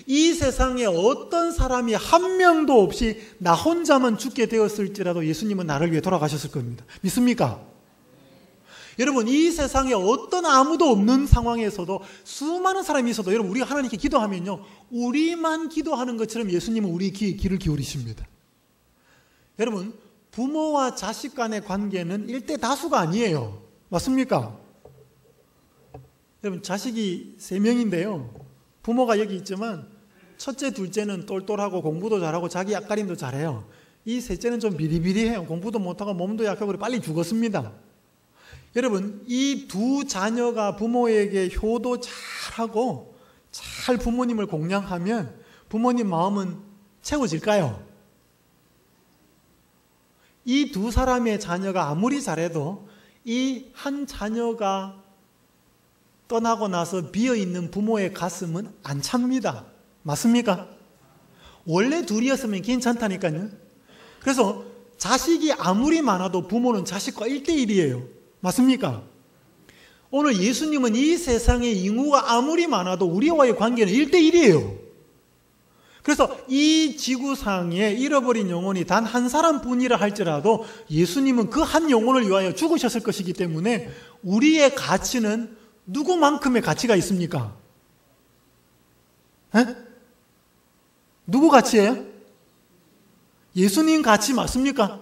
A: 이 세상에 어떤 사람이 한 명도 없이 나 혼자만 죽게 되었을지라도 예수님은 나를 위해 돌아가셨을 겁니다. 믿습니까? 여러분, 이 세상에 어떤 아무도 없는 상황에서도 수많은 사람이 있어도 여러분, 우리가 하나님께 기도하면요, 우리만 기도하는 것처럼 예수님은 우리 귀를 기울이십니다. 여러분, 부모와 자식 간의 관계는 1대 다수가 아니에요. 맞습니까? 여러분, 자식이 3명인데요. 부모가 여기 있지만 첫째, 둘째는 똘똘하고 공부도 잘하고 자기 앞가림도 잘해요. 이 셋째는 좀 비리비리해요. 공부도 못하고 몸도 약하고 빨리 죽었습니다. 여러분, 이 두 자녀가 부모에게 효도 잘하고 잘 부모님을 공양하면 부모님 마음은 채워질까요? 이 두 사람의 자녀가 아무리 잘해도 이 한 자녀가 떠나고 나서 비어있는 부모의 가슴은 안 찹니다. 맞습니까? 원래 둘이었으면 괜찮다니까요. 그래서 자식이 아무리 많아도 부모는 자식과 1대1이에요. 맞습니까? 오늘 예수님은 이 세상의 인구가 아무리 많아도 우리와의 관계는 1대1이에요. 그래서 이 지구상에 잃어버린 영혼이 단 한 사람뿐이라 할지라도 예수님은 그 한 영혼을 위하여 죽으셨을 것이기 때문에 우리의 가치는 누구만큼의 가치가 있습니까? 에? 누구 가치예요? 예수님 가치 맞습니까?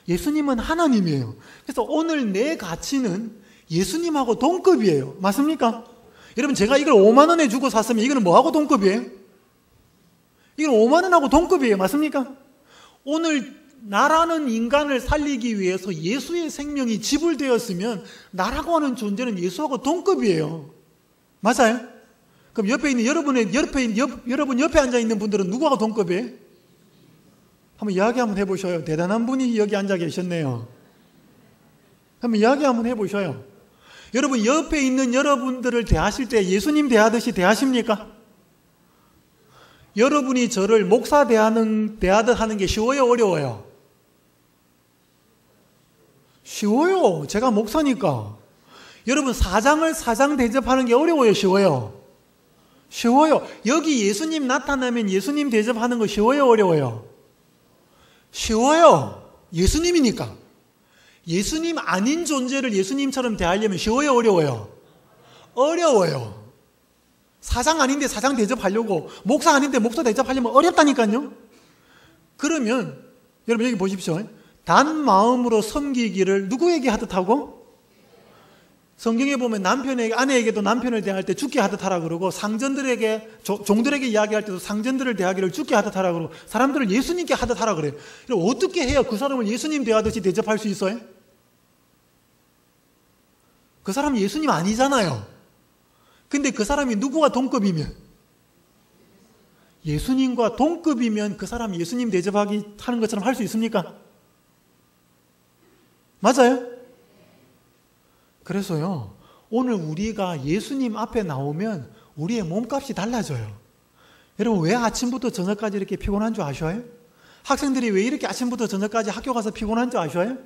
A: 예수님은 하나님이에요. 그래서 오늘 내 가치는 예수님하고 동급이에요. 맞습니까? 여러분, 제가 이걸 5만 원에 주고 샀으면 이거는 뭐하고 동급이에요? 이건 5만 원하고 동급이에요. 맞습니까? 오늘 나라는 인간을 살리기 위해서 예수의 생명이 지불되었으면 나라고 하는 존재는 예수하고 동급이에요. 맞아요? 그럼 옆에 있는 여러분 옆에 앉아있는 분들은 누구하고 동급이에요? 한번 이야기 한번 해보셔요. 대단한 분이 여기 앉아 계셨네요. 한번 이야기 한번 해보셔요. 여러분, 옆에 있는 여러분들을 대하실 때 예수님 대하듯이 대하십니까? 여러분이 저를 목사 대하듯 하는 게 쉬워요? 어려워요? 쉬워요. 제가 목사니까. 여러분, 사장을 사장 대접하는 게 어려워요? 쉬워요? 쉬워요. 여기 예수님 나타나면 예수님 대접하는 거 쉬워요? 어려워요? 쉬워요. 예수님이니까. 예수님 아닌 존재를 예수님처럼 대하려면 쉬워요? 어려워요? 어려워요. 사장 아닌데 사장 대접하려고, 목사 아닌데 목사 대접하려면 어렵다니까요. 그러면 여러분 여기 보십시오. 단 마음으로 섬기기를 누구에게 하듯 하고? 성경에 보면 남편에게, 아내에게도 남편을 대할 때 죽게 하듯 하라 그러고, 상전들에게, 종들에게 이야기할 때도 상전들을 대하기를 죽게 하듯 하라 그러고, 사람들을 예수님께 하듯 하라 그래요. 그럼 어떻게 해야 그 사람을 예수님 대하듯이 대접할 수 있어요? 그 사람이 예수님 아니잖아요. 근데 그 사람이 누구와 동급이면, 예수님과 동급이면 그 사람이 예수님 대접하기 하는 것처럼 할 수 있습니까? 맞아요? 그래서요, 오늘 우리가 예수님 앞에 나오면 우리의 몸값이 달라져요. 여러분, 왜 아침부터 저녁까지 이렇게 피곤한 줄 아셔요? 학생들이 왜 이렇게 아침부터 저녁까지 학교 가서 피곤한 줄 아셔요?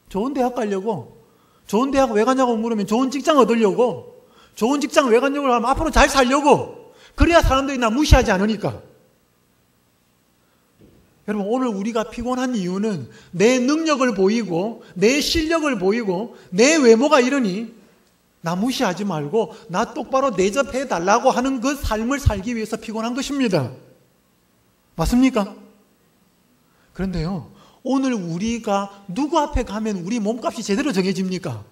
A: 좋은 대학 가려고. 좋은 대학 왜 가냐고 물으면 좋은 직장 얻으려고. 좋은 직장 왜 가냐고 하면 앞으로 잘 살려고. 그래야 사람들이 나 무시하지 않으니까. 여러분, 오늘 우리가 피곤한 이유는 내 능력을 보이고 내 실력을 보이고 내 외모가 이러니 나 무시하지 말고 나 똑바로 대접해 달라고 하는 그 삶을 살기 위해서 피곤한 것입니다. 맞습니까? 그런데요, 오늘 우리가 누구 앞에 가면 우리 몸값이 제대로 정해집니까?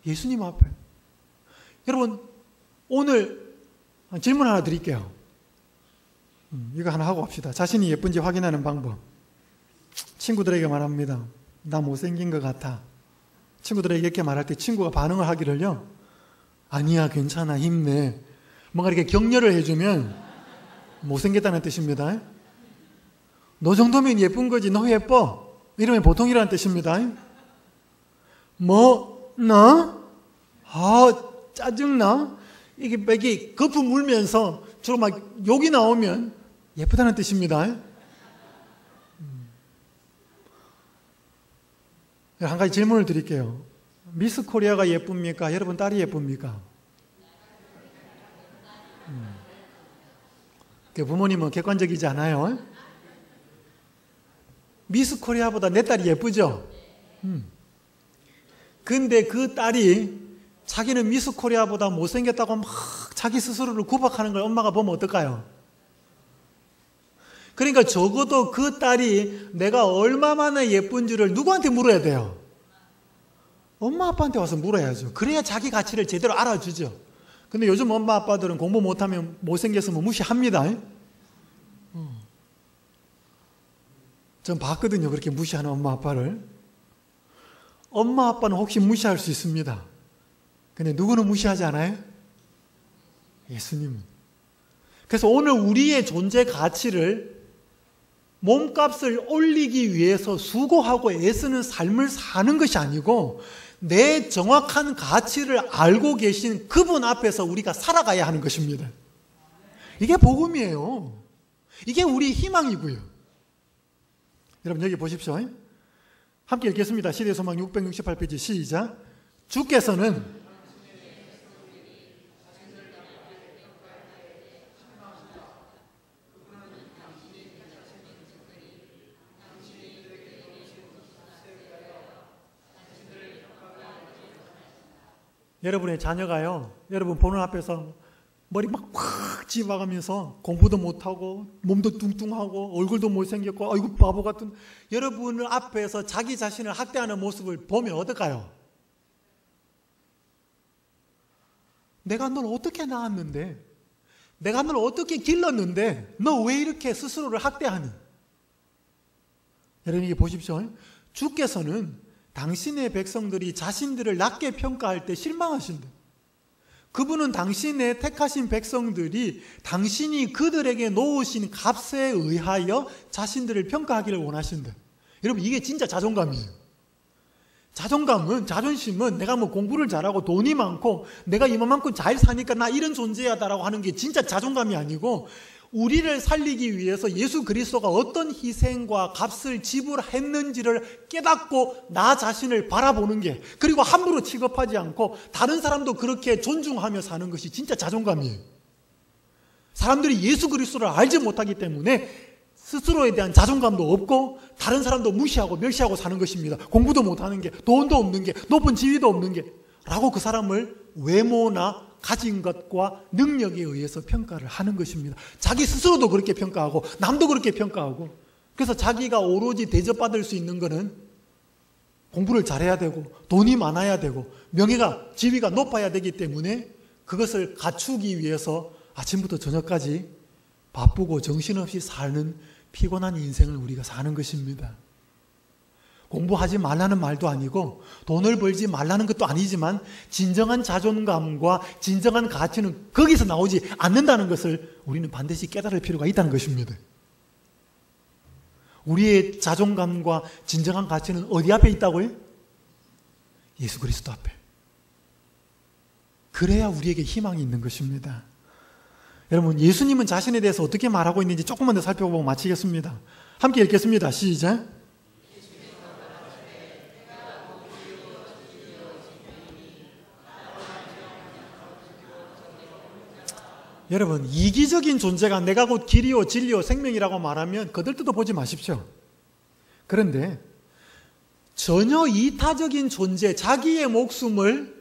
A: 예수님 앞에. 여러분, 오늘 질문 하나 드릴게요. 이거 하나 하고 합시다. 자신이 예쁜지 확인하는 방법. 친구들에게 말합니다. 나 못생긴 것 같아. 친구들에게 이렇게 말할 때 친구가 반응을 하기를요, 아니야, 괜찮아, 힘내. 뭔가 이렇게 격려를 해주면 못생겼다는 뜻입니다. 너 정도면 예쁜 거지, 너 예뻐. 이러면 보통이라는 뜻입니다. 뭐, 나? 짜증나? 이게 거품 물면서 주로 막 욕이 나오면 예쁘다는 뜻입니다. 한 가지 질문을 드릴게요. 미스 코리아가 예쁩니까? 여러분 딸이 예쁩니까? 부모님은 객관적이지 않아요. 미스 코리아보다 내 딸이 예쁘죠? 근데 그 딸이 자기는 미스 코리아보다 못생겼다고 막 자기 스스로를 구박하는 걸 엄마가 보면 어떨까요? 그러니까 적어도 그 딸이 내가 얼마만에 예쁜지를 누구한테 물어야 돼요? 엄마 아빠한테 와서 물어야죠. 그래야 자기 가치를 제대로 알아주죠. 근데 요즘 엄마 아빠들은 공부 못하면 못생겼으면 무시합니다. 전 봤거든요, 그렇게 무시하는 엄마 아빠를. 엄마 아빠는 혹시 무시할 수 있습니다. 근데 누구는 무시하지 않아요? 예수님은. 그래서 오늘 우리의 존재 가치를 몸값을 올리기 위해서 수고하고 애쓰는 삶을 사는 것이 아니고 내 정확한 가치를 알고 계신 그분 앞에서 우리가 살아가야 하는 것입니다. 이게 복음이에요. 이게 우리 희망이고요. 여러분 여기 보십시오. 함께 읽겠습니다. 시대소망 668페이지 시작. 주께서는 여러분의 자녀가요, 여러분 보는 앞에서 머리 막 확 집어가면서 공부도 못하고 몸도 뚱뚱하고 얼굴도 못생겼고 아이고 바보 같은, 여러분을 앞에서 자기 자신을 학대하는 모습을 보면 어떨까요? 내가 널 어떻게 낳았는데, 내가 널 어떻게 길렀는데 너 왜 이렇게 스스로를 학대하니? 여러분 이게 보십시오. 주께서는 당신의 백성들이 자신들을 낮게 평가할 때 실망하신다. 그분은 당신의 택하신 백성들이 당신이 그들에게 놓으신 값에 의하여 자신들을 평가하기를 원하신다. 여러분 이게 진짜 자존감이에요. 자존심은 내가 뭐 공부를 잘하고 돈이 많고 내가 이만큼 잘 사니까 나 이런 존재야다라고 하는 게 진짜 자존감이 아니고, 우리를 살리기 위해서 예수 그리스도가 어떤 희생과 값을 지불했는지를 깨닫고 나 자신을 바라보는 게, 그리고 함부로 취급하지 않고 다른 사람도 그렇게 존중하며 사는 것이 진짜 자존감이에요. 사람들이 예수 그리스도를 알지 못하기 때문에 스스로에 대한 자존감도 없고 다른 사람도 무시하고 멸시하고 사는 것입니다. 공부도 못하는 게, 돈도 없는 게, 높은 지위도 없는 게 라고 그 사람을 외모나 가진 것과 능력에 의해서 평가를 하는 것입니다. 자기 스스로도 그렇게 평가하고 남도 그렇게 평가하고, 그래서 자기가 오로지 대접받을 수 있는 것은 공부를 잘해야 되고 돈이 많아야 되고 명예가, 지위가 높아야 되기 때문에 그것을 갖추기 위해서 아침부터 저녁까지 바쁘고 정신없이 사는 피곤한 인생을 우리가 사는 것입니다. 공부하지 말라는 말도 아니고 돈을 벌지 말라는 것도 아니지만 진정한 자존감과 진정한 가치는 거기서 나오지 않는다는 것을 우리는 반드시 깨달을 필요가 있다는 것입니다. 우리의 자존감과 진정한 가치는 어디 앞에 있다고요? 예수 그리스도 앞에. 그래야 우리에게 희망이 있는 것입니다. 여러분 예수님은 자신에 대해서 어떻게 말하고 있는지 조금만 더 살펴보고 마치겠습니다. 함께 읽겠습니다. 시작. 여러분, 이기적인 존재가 내가 곧 길이요 진리요 생명이라고 말하면 거들떠도 보지 마십시오. 그런데 전혀 이타적인 존재, 자기의 목숨을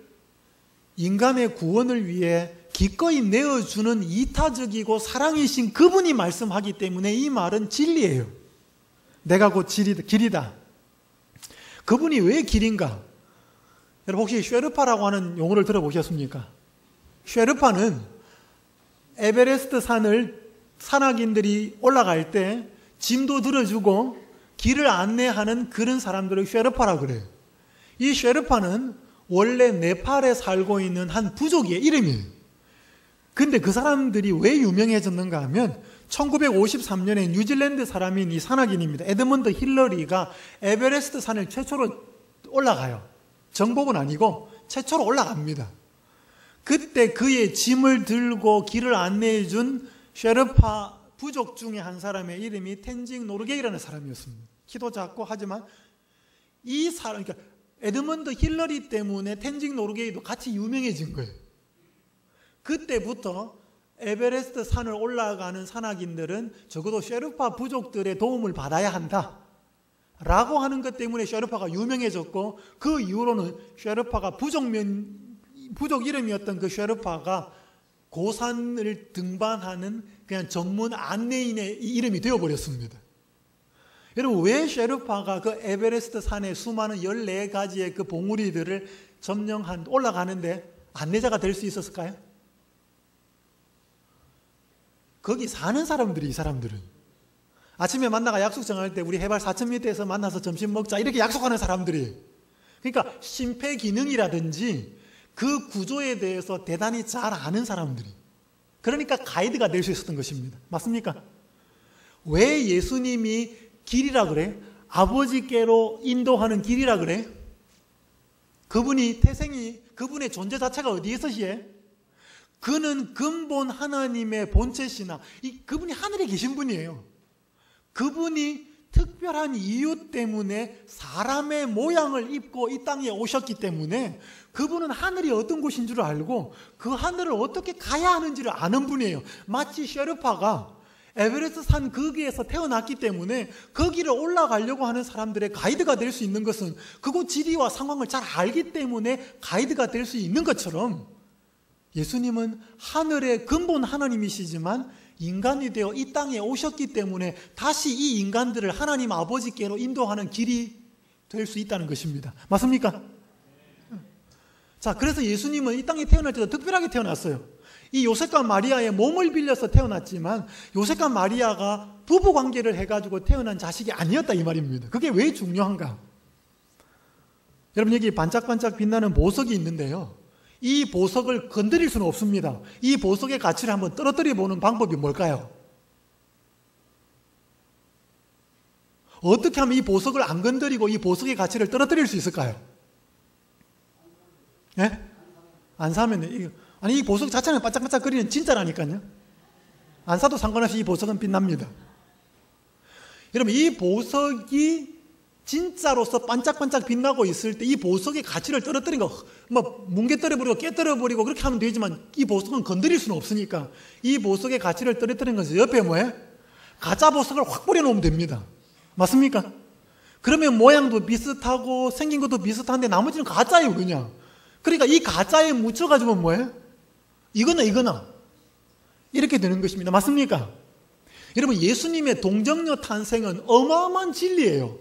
A: 인간의 구원을 위해 기꺼이 내어주는 이타적이고 사랑이신 그분이 말씀하기 때문에 이 말은 진리예요. 내가 곧 길이다. 그분이 왜 길인가? 여러분 혹시 쉐르파라고 하는 용어를 들어보셨습니까? 쉐르파는 에베레스트 산을 산악인들이 올라갈 때 짐도 들어주고 길을 안내하는 그런 사람들을 쉐르파라고 그래요. 이 쉐르파는 원래 네팔에 살고 있는 한 부족의 이름이에요. 근데 그 사람들이 왜 유명해졌는가 하면 1953년에 뉴질랜드 사람인 이 산악인입니다. 에드먼드 힐러리가 에베레스트 산을 최초로 올라가요. 정복은 아니고 최초로 올라갑니다. 그때 그의 짐을 들고 길을 안내해 준 쉐르파 부족 중에 한 사람의 이름이 텐징 노르게이라는 사람이었습니다. 키도 작고 하지만 이 사람, 그러니까 에드먼드 힐러리 때문에 텐징 노르게이도 같이 유명해진 거예요. 그때부터 에베레스트 산을 올라가는 산악인들은 적어도 쉐르파 부족들의 도움을 받아야 한다 라고 하는 것 때문에 쉐르파가 유명해졌고, 그 이후로는 쉐르파가 부족 이름이었던 그 쉐르파가 고산을 등반하는 그냥 전문 안내인의 이름이 되어버렸습니다. 여러분, 왜 쉐르파가 그 에베레스트 산의 수많은 14가지의 그 봉우리들을 점령한 올라가는데 안내자가 될 수 있었을까요? 거기 사는 사람들이, 이 사람들은 아침에 만나가 약속 정할 때 우리 해발 4,000m에서 만나서 점심 먹자 이렇게 약속하는 사람들이, 그러니까 심폐기능이라든지 그 구조에 대해서 대단히 잘 아는 사람들이, 그러니까 가이드가 될 수 있었던 것입니다. 맞습니까? 왜 예수님이 길이라 그래? 아버지께로 인도하는 길이라 그래? 그분이 태생이, 그분의 존재 자체가 어디에서 시해? 그는 근본 하나님의 본체시나, 그분이 하늘에 계신 분이에요. 그분이 특별한 이유 때문에 사람의 모양을 입고 이 땅에 오셨기 때문에 그분은 하늘이 어떤 곳인 줄 알고 그 하늘을 어떻게 가야 하는지를 아는 분이에요. 마치 쉐르파가 에베레스트 산 거기에서 태어났기 때문에 거기를 올라가려고 하는 사람들의 가이드가 될 수 있는 것은 그곳 지리와 상황을 잘 알기 때문에 가이드가 될 수 있는 것처럼, 예수님은 하늘의 근본 하나님이시지만 인간이 되어 이 땅에 오셨기 때문에 다시 이 인간들을 하나님 아버지께로 인도하는 길이 될 수 있다는 것입니다. 맞습니까? 자, 그래서 예수님은 이 땅에 태어날 때도 특별하게 태어났어요. 이 요셉과 마리아의 몸을 빌려서 태어났지만 요셉과 마리아가 부부관계를 해가지고 태어난 자식이 아니었다 이 말입니다. 그게 왜 중요한가? 여러분, 여기 반짝반짝 빛나는 보석이 있는데요, 이 보석을 건드릴 수는 없습니다. 이 보석의 가치를 한번 떨어뜨려 보는 방법이 뭘까요? 어떻게 하면 이 보석을 안 건드리고 이 보석의 가치를 떨어뜨릴 수 있을까요? 네? 안 사면, 아니, 이 보석 자체는 반짝반짝거리는 진짜라니까요. 안 사도 상관없이 이 보석은 빛납니다. 여러분, 이 보석이 진짜로서 반짝반짝 빛나고 있을 때 이 보석의 가치를 떨어뜨린 거, 뭐 뭉개뜨려버리고 깨뜨려버리고 그렇게 하면 되지만 이 보석은 건드릴 수는 없으니까 이 보석의 가치를 떨어뜨린 것은 옆에 뭐예요? 가짜 보석을 확 버려놓으면 됩니다. 맞습니까? 그러면 모양도 비슷하고 생긴 것도 비슷한데 나머지는 가짜예요, 그냥. 그러니까 이 가짜에 묻혀가지고 뭐예요? 이거나 이렇게 되는 것입니다. 맞습니까? 여러분, 예수님의 동정녀 탄생은 어마어마한 진리예요.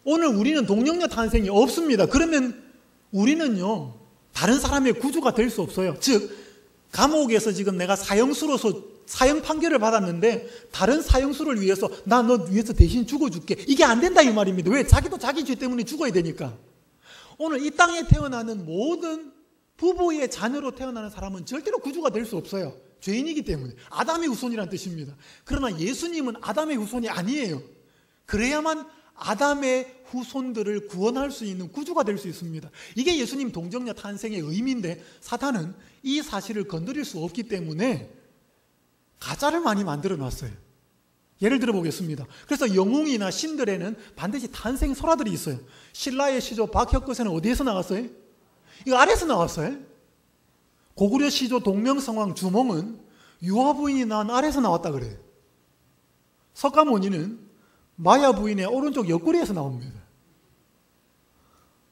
A: 오늘 우리는 동정녀 탄생이 없습니다. 그러면 우리는요, 다른 사람의 구주가 될 수 없어요. 즉, 감옥에서 지금 내가 사형수로서 사형 판결을 받았는데 다른 사형수를 위해서 나 너 위해서 대신 죽어줄게, 이게 안 된다 이 말입니다. 왜? 자기도 자기 죄 때문에 죽어야 되니까. 오늘 이 땅에 태어나는 모든 부부의 자녀로 태어나는 사람은 절대로 구주가 될 수 없어요. 죄인이기 때문에. 아담의 후손이라는 뜻입니다. 그러나 예수님은 아담의 후손이 아니에요. 그래야만 아담의 후손들을 구원할 수 있는 구주가 될 수 있습니다. 이게 예수님 동정녀 탄생의 의미인데, 사탄은 이 사실을 건드릴 수 없기 때문에 가짜를 많이 만들어 놨어요. 예를 들어 보겠습니다. 그래서 영웅이나 신들에는 반드시 탄생 설화들이 있어요. 신라의 시조 박혁거세는 어디에서 나왔어요? 이거 아래에서 나왔어요. 고구려 시조 동명성왕 주몽은 유아 부인이 난 아래에서 나왔다 그래요. 석가모니는 마야 부인의 오른쪽 옆구리에서 나옵니다.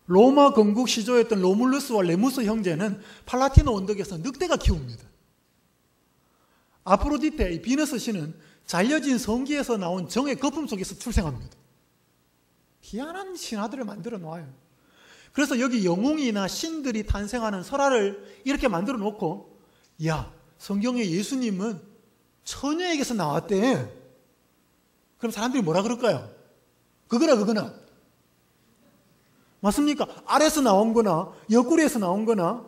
A: 로마 건국 시조였던 로물루스와 레무스 형제는 팔라티노 언덕에서 늑대가 키웁니다. 아프로디테, 이 비너스 신은 잘려진 성기에서 나온 정의 거품 속에서 출생합니다. 희한한 신화들을 만들어 놓아요. 그래서 여기 영웅이나 신들이 탄생하는 설화를 이렇게 만들어 놓고, 야, 성경에 예수님은 처녀에게서 나왔대. 그럼 사람들이 뭐라 그럴까요? 그거나. 맞습니까? 아래에서 나온 거나 옆구리에서 나온 거나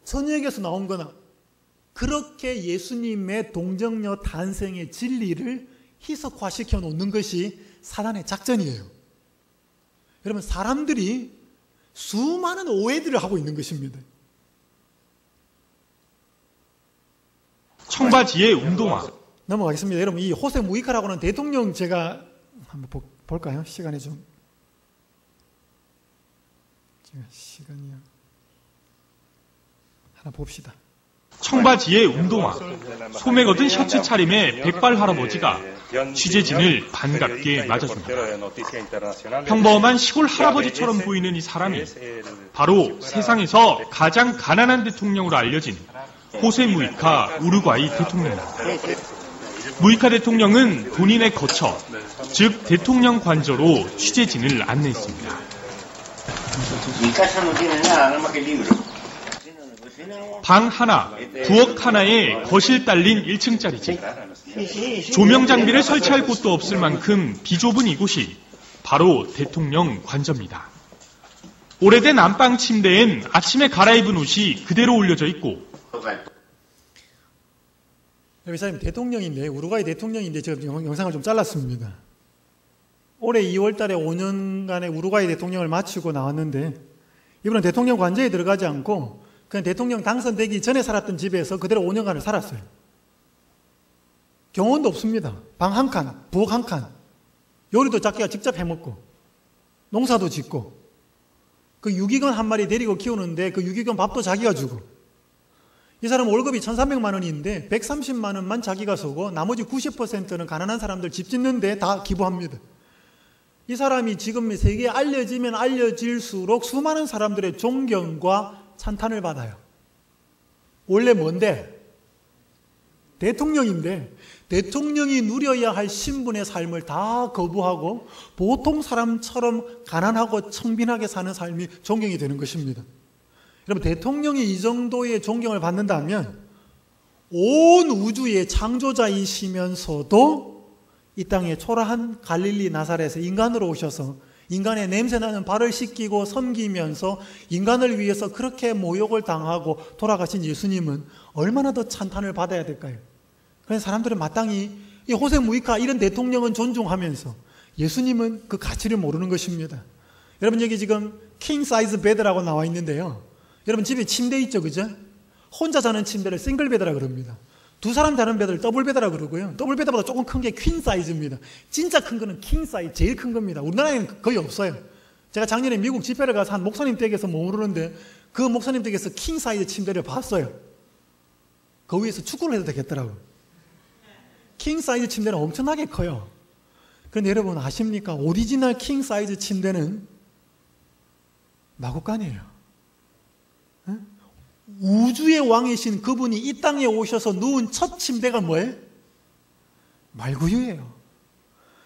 A: 처녀에게서 나온 거나, 그렇게 예수님의 동정녀 탄생의 진리를 희석화시켜 놓는 것이 사단의 작전이에요. 여러분, 사람들이 수많은 오해들을 하고 있는 것입니다.
E: 청바지의 운동화.
A: 넘어가겠습니다. 여러분, 이 호세 무이카라고는 대통령, 제가 한번 볼까요? 시간이 좀, 시간이요. 하나 봅시다.
E: 청바지의 운동화, 소매 걷은 셔츠 차림의 백발 할아버지가 취재진을 반갑게 맞아줍니다. 평범한 시골 할아버지처럼 보이는 이 사람이 바로 세상에서 가장 가난한 대통령으로 알려진 호세 무이카 우루과이 대통령입니다. 무이카 대통령은 본인의 거처, 즉 대통령 관저로 취재진을 안내했습니다. 방 하나, 부엌 하나에 거실 딸린 1층짜리 집. 조명 장비를 설치할 곳도 없을 만큼 비좁은 이곳이 바로 대통령 관저입니다. 오래된 안방 침대엔 아침에 갈아입은 옷이 그대로 올려져 있고,
A: 이 사람이 대통령인데, 우루과이 대통령인데, 제가 영상을 좀 잘랐습니다. 올해 2월 달에 5년간의 우루과이 대통령을 마치고 나왔는데, 이분은 대통령 관저에 들어가지 않고 그냥 대통령 당선되기 전에 살았던 집에서 그대로 5년간을 살았어요. 경호원도 없습니다. 방 한 칸, 부엌 한 칸, 요리도 자기가 직접 해먹고 농사도 짓고, 그 유기견 한 마리 데리고 키우는데 그 유기견 밥도 자기가 주고, 이 사람 월급이 1,300만 원인데 130만 원만 자기가 쓰고 나머지 90%는 가난한 사람들 집 짓는데 다 기부합니다. 이 사람이 지금 세계에 알려지면 알려질수록 수많은 사람들의 존경과 찬탄을 받아요. 원래 뭔데? 대통령인데 대통령이 누려야 할 신분의 삶을 다 거부하고 보통 사람처럼 가난하고 청빈하게 사는 삶이 존경이 되는 것입니다. 여러분, 대통령이 이 정도의 존경을 받는다면 온 우주의 창조자이시면서도 이 땅에 초라한 갈릴리 나사렛에 인간으로 오셔서 인간의 냄새나는 발을 씻기고 섬기면서 인간을 위해서 그렇게 모욕을 당하고 돌아가신 예수님은 얼마나 더 찬탄을 받아야 될까요? 그래서 사람들은 마땅히 이 호세 무이카 이런 대통령은 존중하면서 예수님은 그 가치를 모르는 것입니다. 여러분, 여기 지금 킹 사이즈 베드라고 나와 있는데요. 여러분, 집에 침대 있죠, 그죠? 혼자 자는 침대를 싱글 베드라 그럽니다. 두 사람 자는 베드를 더블 베드라 그러고요. 더블 베드보다 조금 큰 게 퀸 사이즈입니다. 진짜 큰 거는 킹 사이즈, 제일 큰 겁니다. 우리나라에는 거의 없어요. 제가 작년에 미국 집회를 가서 한 목사님 댁에서 머무르는데 그 목사님 댁에서 킹 사이즈 침대를 봤어요. 그 위에서 축구를 해도 되겠더라고요. 킹 사이즈 침대는 엄청나게 커요. 그런데 여러분 아십니까? 오리지널 킹 사이즈 침대는 마구간이에요. 우주의 왕이신 그분이 이 땅에 오셔서 누운 첫 침대가 뭐예요? 말구유예요.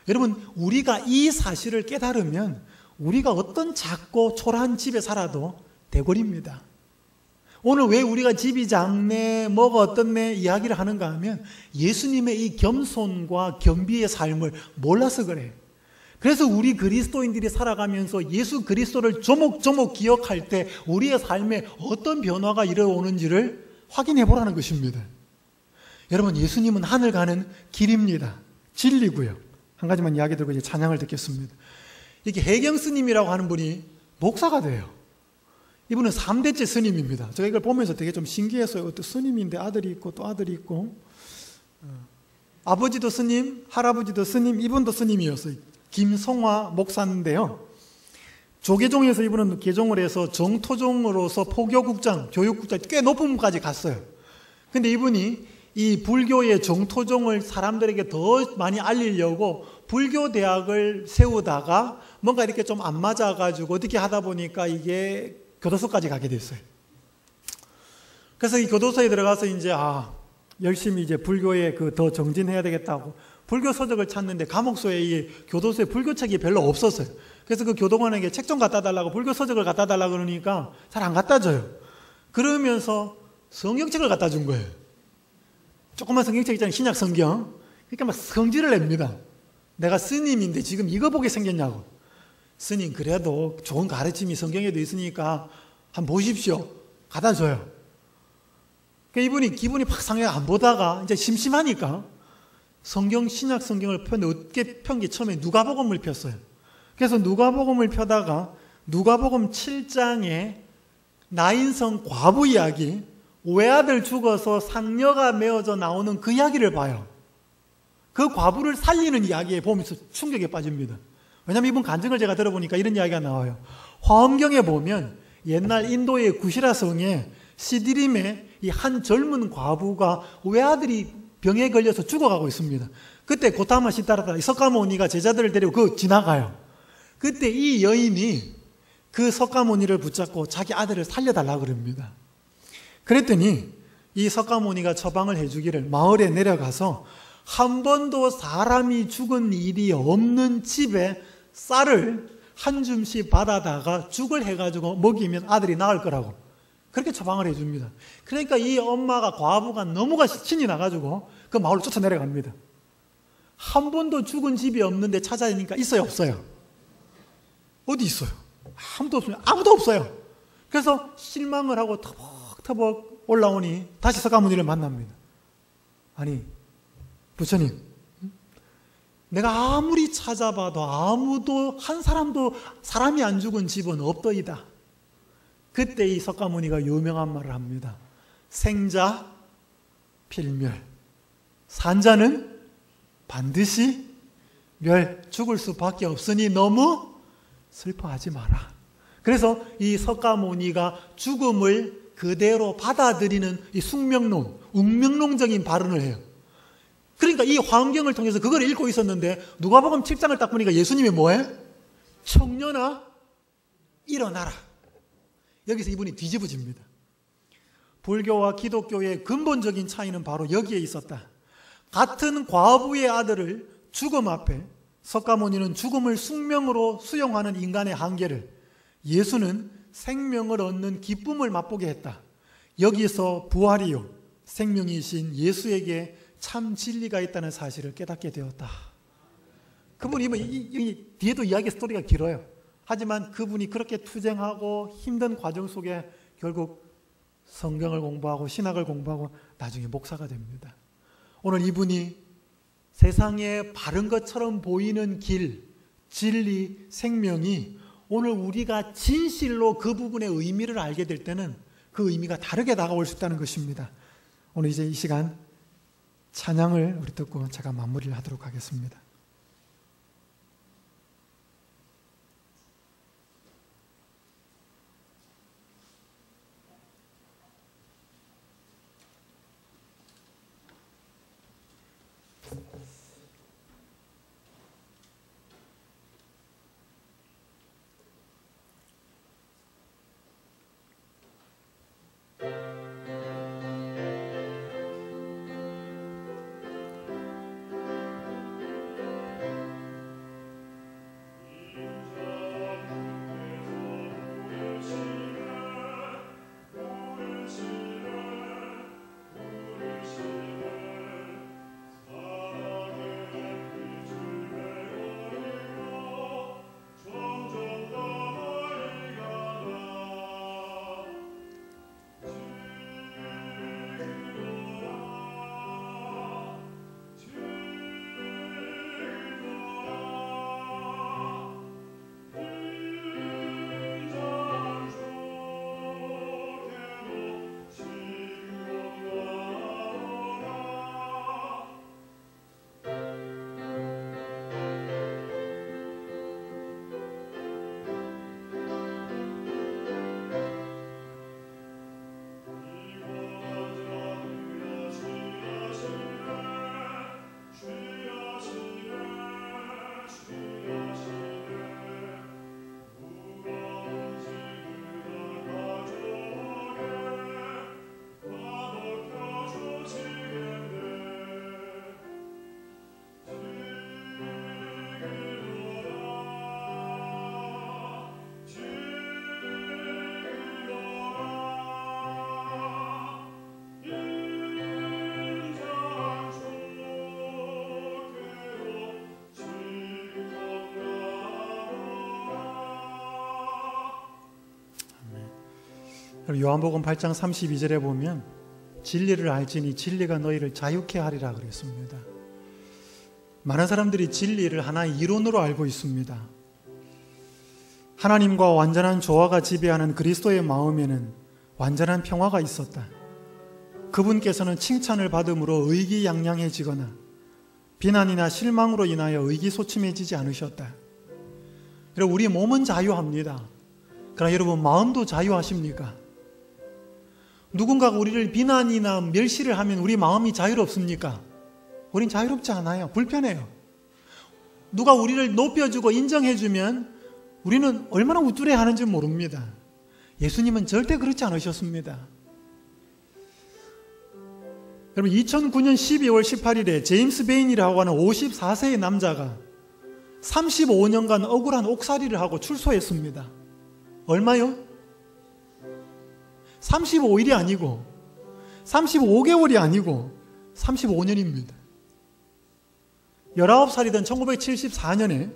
A: 여러분, 우리가 이 사실을 깨달으면 우리가 어떤 작고 초라한 집에 살아도 대궐입니다. 오늘 왜 우리가 집이 작네, 뭐가 어떻네 이야기를 하는가 하면 예수님의 이 겸손과 겸비의 삶을 몰라서 그래요. 그래서 우리 그리스도인들이 살아가면서 예수 그리스도를 조목조목 기억할 때 우리의 삶에 어떤 변화가 일어오는지를 확인해 보라는 것입니다. 여러분, 예수님은 하늘 가는 길입니다. 진리고요. 한 가지만 이야기 들고 이제 찬양을 듣겠습니다. 이렇게 해경 스님이라고 하는 분이 목사가 돼요. 이분은 3대째 스님입니다. 제가 이걸 보면서 되게 좀 신기했어요. 또 스님인데 아들이 있고 또 아들이 있고, 아버지도 스님, 할아버지도 스님, 이분도 스님이었어요. 김성화 목사인데요. 조계종에서 이분은 개종을 해서 정토종으로서 포교국장, 교육국장 꽤 높은 분까지 갔어요. 근데 이분이 이 불교의 정토종을 사람들에게 더 많이 알리려고 불교 대학을 세우다가 뭔가 이렇게 좀 안 맞아가지고 어떻게 하다 보니까 이게 교도소까지 가게 됐어요. 그래서 이 교도소에 들어가서 이제 열심히 이제 불교에 더 정진해야 되겠다고 불교 서적을 찾는데 감옥소에 이 교도소에 불교책이 별로 없었어요. 그래서 그 교도관에게 책 좀 갖다 달라고 불교 서적을 갖다 달라고 그러니까 잘 안 갖다 줘요. 그러면서 성경책을 갖다 준 거예요. 조그만 성경책 있잖아요. 신약 성경. 그러니까 막 성질을 냅니다. 내가 스님인데 지금 이거 보게 생겼냐고. 스님 그래도 좋은 가르침이 성경에도 있으니까 한번 보십시오. 갖다 줘요. 그러니까 이분이 기분이 팍 상해 안 보다가 이제 심심하니까 신약 성경을 폈는데 편 게 처음에 누가복음을 폈어요. 그래서 누가복음을 펴다가 누가복음 7장에 나인성 과부 이야기, 외아들 죽어서 상녀가 메어져 나오는 그 이야기를 봐요. 그 과부를 살리는 이야기에 보면서 충격에 빠집니다. 왜냐하면 이분 간증을 제가 들어보니까 이런 이야기가 나와요. 화엄경에 보면 옛날 인도의 구시라 성에 시디림에 이 한 젊은 과부가 외아들이 병에 걸려서 죽어가고 있습니다. 그때 고타마 시타라타 석가모니가 제자들을 데리고 지나가요. 그때 이 여인이 그 석가모니를 붙잡고 자기 아들을 살려달라고 그럽니다. 그랬더니 이 석가모니가 처방을 해주기를 마을에 내려가서 한 번도 사람이 죽은 일이 없는 집에 쌀을 한 줌씩 받아다가 죽을 해가지고 먹이면 아들이 나을 거라고 그렇게 처방을 해줍니다. 그러니까 이 엄마가 과부가 너무가 신이 나가지고 그 마을로 쫓아 내려갑니다. 한 번도 죽은 집이 없는데 찾아내니까 있어요 없어요? 어디 있어요? 아무도 없어요. 아무도 없어요. 그래서 실망을 하고 터벅터벅 올라오니 다시 석가모니를 만납니다. 아니 부처님, 내가 아무리 찾아봐도 아무도 한 사람도 사람이 안 죽은 집은 없더이다. 그때 이 석가모니가 유명한 말을 합니다. 생자 필멸, 산자는 반드시 죽을 수밖에 없으니 너무 슬퍼하지 마라. 그래서 이 석가모니가 죽음을 그대로 받아들이는 이 숙명론, 운명론적인 발언을 해요. 그러니까 이 화엄경을 통해서 그걸 읽고 있었는데 누가복음 7장을 딱 보니까 예수님이 뭐해? 청년아 일어나라. 여기서 이분이 뒤집어집니다. 불교와 기독교의 근본적인 차이는 바로 여기에 있었다. 같은 과부의 아들을 죽음 앞에 석가모니는 죽음을 숙명으로 수용하는 인간의 한계를, 예수는 생명을 얻는 기쁨을 맛보게 했다. 여기서 부활이요 생명이신 예수에게 참 진리가 있다는 사실을 깨닫게 되었다. 그분이 이 뒤에도 이야기 스토리가 길어요. 하지만 그분이 그렇게 투쟁하고 힘든 과정 속에 결국 성경을 공부하고 신학을 공부하고 나중에 목사가 됩니다. 오늘 이분이 세상에 바른 것처럼 보이는 길, 진리, 생명이 오늘 우리가 진실로 그 부분의 의미를 알게 될 때는 그 의미가 다르게 다가올 수 있다는 것입니다. 오늘 이제 이 시간 찬양을 우리 듣고 제가 마무리를 하도록 하겠습니다. 요한복음 8장 32절에 보면 진리를 알지니 진리가 너희를 자유케 하리라 그랬습니다. 많은 사람들이 진리를 하나의 이론으로 알고 있습니다. 하나님과 완전한 조화가 지배하는 그리스도의 마음에는 완전한 평화가 있었다. 그분께서는 칭찬을 받음으로 의기양양해지거나 비난이나 실망으로 인하여 의기소침해지지 않으셨다. 여러분, 우리 몸은 자유합니다. 그러나 여러분, 마음도 자유하십니까? 누군가가 우리를 비난이나 멸시를 하면 우리 마음이 자유롭습니까? 우린 자유롭지 않아요. 불편해요. 누가 우리를 높여주고 인정해주면 우리는 얼마나 우쭐해하는지 모릅니다. 예수님은 절대 그렇지 않으셨습니다. 여러분, 2009년 12월 18일에 제임스 베인이라고 하는 54세의 남자가 35년간 억울한 옥살이를 하고 출소했습니다. 얼마요? 35일이 아니고 35개월이 아니고 35년입니다. 19살이던 1974년에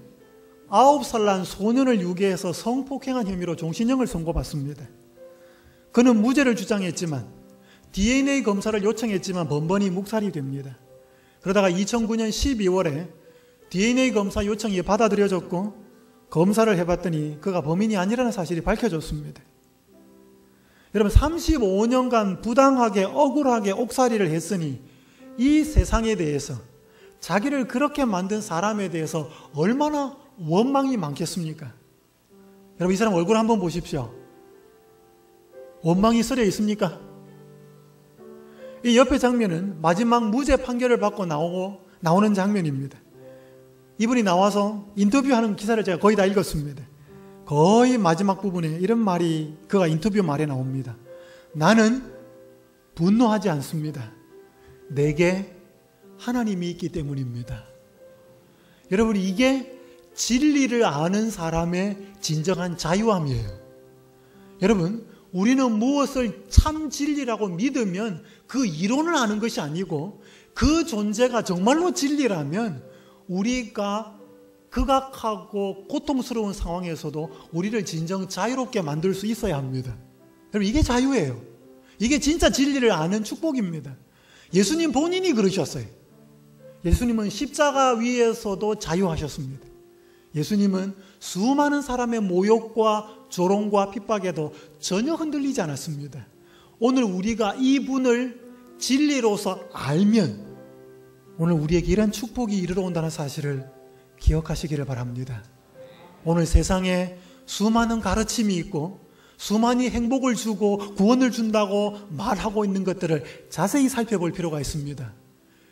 A: 9살 난 소년을 유괴해서 성폭행한 혐의로 종신형을 선고받습니다. 그는 무죄를 주장했지만 DNA 검사를 요청했지만 번번이 묵살이 됩니다. 그러다가 2009년 12월에 DNA 검사 요청이 받아들여졌고 검사를 해봤더니 그가 범인이 아니라는 사실이 밝혀졌습니다. 여러분, 35년간 부당하게 억울하게 옥살이를 했으니 이 세상에 대해서, 자기를 그렇게 만든 사람에 대해서 얼마나 원망이 많겠습니까? 여러분, 이 사람 얼굴 한번 보십시오. 원망이 서려 있습니까? 이 옆에 장면은 마지막 무죄 판결을 받고 나오는 장면입니다. 이분이 나와서 인터뷰하는 기사를 제가 거의 다 읽었습니다. 거의 마지막 부분에 이런 말이 그가 인터뷰 말에 나옵니다. 나는 분노하지 않습니다. 내게 하나님이 있기 때문입니다. 여러분, 이게 진리를 아는 사람의 진정한 자유함이에요. 여러분, 우리는 무엇을 참 진리라고 믿으면 그 이론을 아는 것이 아니고 그 존재가 정말로 진리라면 우리가 극악하고 고통스러운 상황에서도 우리를 진정 자유롭게 만들 수 있어야 합니다. 여러분, 이게 자유예요. 이게 진짜 진리를 아는 축복입니다. 예수님 본인이 그러셨어요. 예수님은 십자가 위에서도 자유하셨습니다. 예수님은 수많은 사람의 모욕과 조롱과 핍박에도 전혀 흔들리지 않았습니다. 오늘 우리가 이분을 진리로서 알면 오늘 우리에게 이런 축복이 이르러 온다는 사실을 기억하시기를 바랍니다. 오늘 세상에 수많은 가르침이 있고 수많이 행복을 주고 구원을 준다고 말하고 있는 것들을 자세히 살펴볼 필요가 있습니다.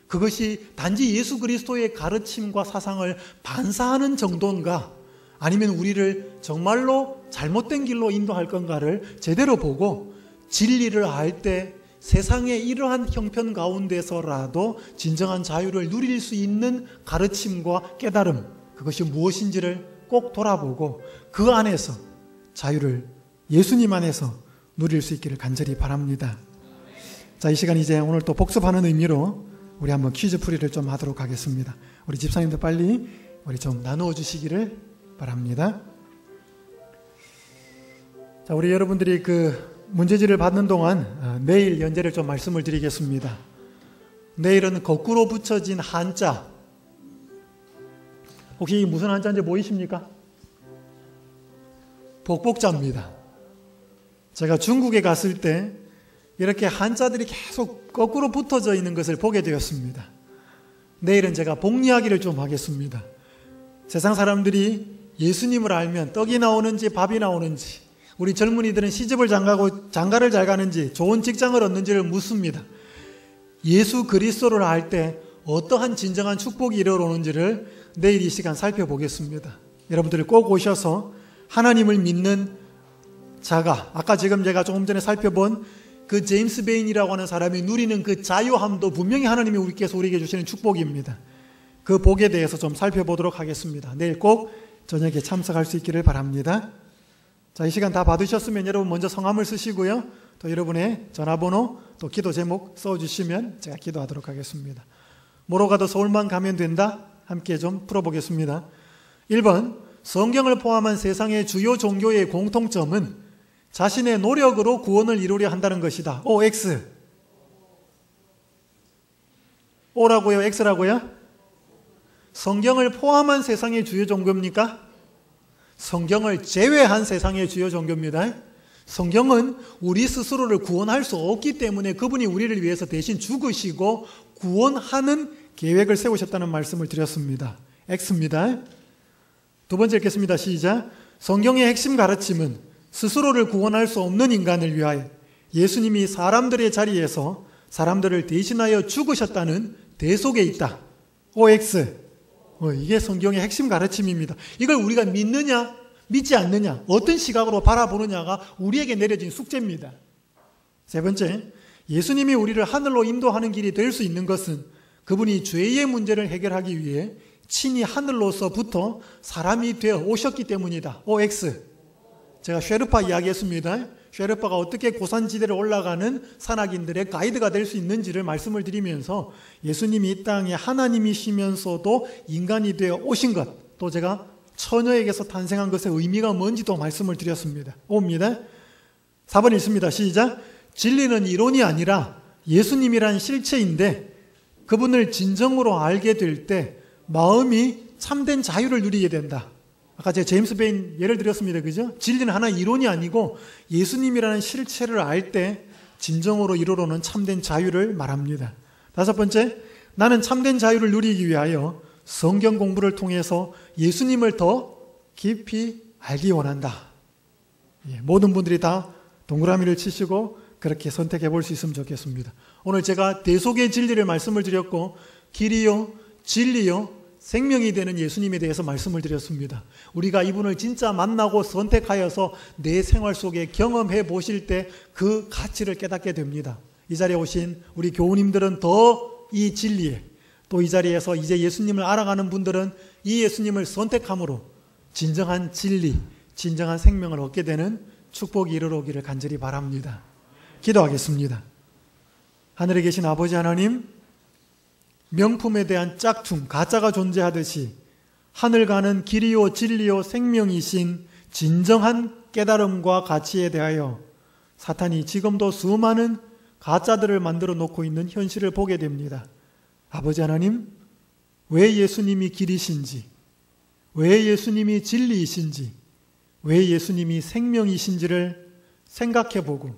A: 그것이 단지 예수 그리스도의 가르침과 사상을 반사하는 정도인가, 아니면 우리를 정말로 잘못된 길로 인도할 건가를 제대로 보고 진리를 알 때 세상의 이러한 형편 가운데서라도 진정한 자유를 누릴 수 있는 가르침과 깨달음, 그것이 무엇인지를 꼭 돌아보고 그 안에서 자유를 예수님 안에서 누릴 수 있기를 간절히 바랍니다. 자, 이 시간 이제 오늘 또 복습하는 의미로 우리 한번 퀴즈 풀이를 좀 하도록 하겠습니다. 우리 집사님들 빨리 우리 좀 나누어 주시기를 바랍니다. 자, 우리 여러분들이 그 문제지를 받는 동안 내일 연재를 좀 말씀을 드리겠습니다. 내일은 거꾸로 붙여진 한자, 혹시 무슨 한자인지 보이십니까? 복복자입니다. 제가 중국에 갔을 때 이렇게 한자들이 계속 거꾸로 붙어져 있는 것을 보게 되었습니다. 내일은 제가 복 이야기를 좀 하겠습니다. 세상 사람들이 예수님을 알면 떡이 나오는지 밥이 나오는지, 우리 젊은이들은 시집을 장가를 잘 가는지 좋은 직장을 얻는지를 묻습니다. 예수 그리스도를 알 때 어떠한 진정한 축복이 이르러오는지를 내일 이 시간 살펴보겠습니다. 여러분들이 꼭 오셔서 하나님을 믿는 자가, 아까 지금 제가 조금 전에 살펴본 그 제임스 베인이라고 하는 사람이 누리는 그 자유함도 분명히 하나님이 우리에게 주시는 축복입니다. 그 복에 대해서 좀 살펴보도록 하겠습니다. 내일 꼭 저녁에 참석할 수 있기를 바랍니다. 자, 이 시간 다 받으셨으면 여러분 먼저 성함을 쓰시고요. 또 여러분의 전화번호, 또 기도 제목 써주시면 제가 기도하도록 하겠습니다. 뭐로 가도 서울만 가면 된다? 함께 좀 풀어보겠습니다. 1번, 성경을 포함한 세상의 주요 종교의 공통점은 자신의 노력으로 구원을 이루려 한다는 것이다. O, X. O라고요? X라고요? 성경을 포함한 세상의 주요 종교입니까? 성경을 제외한 세상의 주요 종교입니다. 성경은 우리 스스로를 구원할 수 없기 때문에 그분이 우리를 위해서 대신 죽으시고 구원하는 계획을 세우셨다는 말씀을 드렸습니다. X입니다. 두 번째 읽겠습니다. 시작. 성경의 핵심 가르침은 스스로를 구원할 수 없는 인간을 위하여 예수님이 사람들의 자리에서 사람들을 대신하여 죽으셨다는 대속에 있다. OX. 이게 성경의 핵심 가르침입니다. 이걸 우리가 믿느냐, 믿지 않느냐, 어떤 시각으로 바라보느냐가 우리에게 내려진 숙제입니다. 세 번째, 예수님이 우리를 하늘로 인도하는 길이 될 수 있는 것은 그분이 죄의 문제를 해결하기 위해 친히 하늘로서부터 사람이 되어 오셨기 때문이다. OX. 제가 쉐르파 이야기했습니다. 쉐르파가 어떻게 고산지대를 올라가는 산악인들의 가이드가 될 수 있는지를 말씀을 드리면서 예수님이 이 땅에 하나님이시면서도 인간이 되어 오신 것, 또 제가 처녀에게서 탄생한 것의 의미가 뭔지도 말씀을 드렸습니다. 옵니다. 4번 읽습니다. 시작. 진리는 이론이 아니라 예수님이란 실체인데 그분을 진정으로 알게 될 때 마음이 참된 자유를 누리게 된다. 아까 제가 제임스 베인 예를 들었습니다. 그죠? 진리는 하나 이론이 아니고 예수님이라는 실체를 알 때 진정으로 이루러는 참된 자유를 말합니다. 다섯 번째, 나는 참된 자유를 누리기 위하여 성경 공부를 통해서 예수님을 더 깊이 알기 원한다. 모든 분들이 다 동그라미를 치시고 그렇게 선택해 볼 수 있으면 좋겠습니다. 오늘 제가 대속의 진리를 말씀을 드렸고 길이요, 진리요, 생명이 되는 예수님에 대해서 말씀을 드렸습니다. 우리가 이분을 진짜 만나고 선택하여서 내 생활 속에 경험해 보실 때 그 가치를 깨닫게 됩니다. 이 자리에 오신 우리 교우님들은 더 이 진리에, 또 이 자리에서 이제 예수님을 알아가는 분들은 이 예수님을 선택함으로 진정한 진리, 진정한 생명을 얻게 되는 축복이 이르러오기를 간절히 바랍니다. 기도하겠습니다. 하늘에 계신 아버지 하나님, 명품에 대한 짝퉁, 가짜가 존재하듯이 하늘 가는 길이요 진리요 생명이신 진정한 깨달음과 가치에 대하여 사탄이 지금도 수많은 가짜들을 만들어 놓고 있는 현실을 보게 됩니다. 아버지 하나님, 왜 예수님이 길이신지, 왜 예수님이 진리이신지, 왜 예수님이 생명이신지를 생각해보고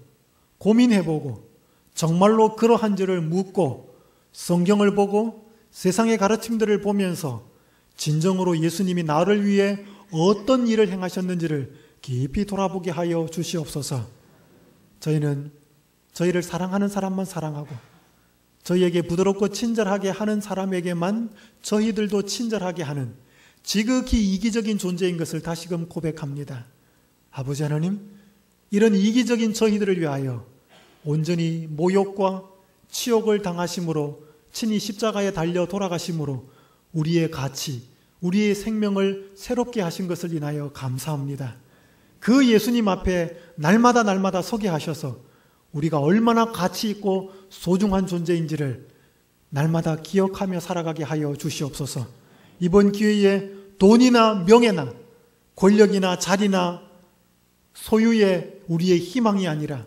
A: 고민해보고 정말로 그러한지를 묻고 성경을 보고 세상의 가르침들을 보면서 진정으로 예수님이 나를 위해 어떤 일을 행하셨는지를 깊이 돌아보게 하여 주시옵소서. 저희는 저희를 사랑하는 사람만 사랑하고 저희에게 부드럽고 친절하게 하는 사람에게만 저희들도 친절하게 하는 지극히 이기적인 존재인 것을 다시금 고백합니다. 아버지 하나님, 이런 이기적인 저희들을 위하여 온전히 모욕과 치욕을 당하심으로 친히 십자가에 달려 돌아가심으로 우리의 가치, 우리의 생명을 새롭게 하신 것을 인하여 감사합니다. 그 예수님 앞에 날마다 서게 하셔서 우리가 얼마나 가치 있고 소중한 존재인지를 날마다 기억하며 살아가게 하여 주시옵소서. 이번 기회에 돈이나 명예나 권력이나 자리나 소유의 우리의 희망이 아니라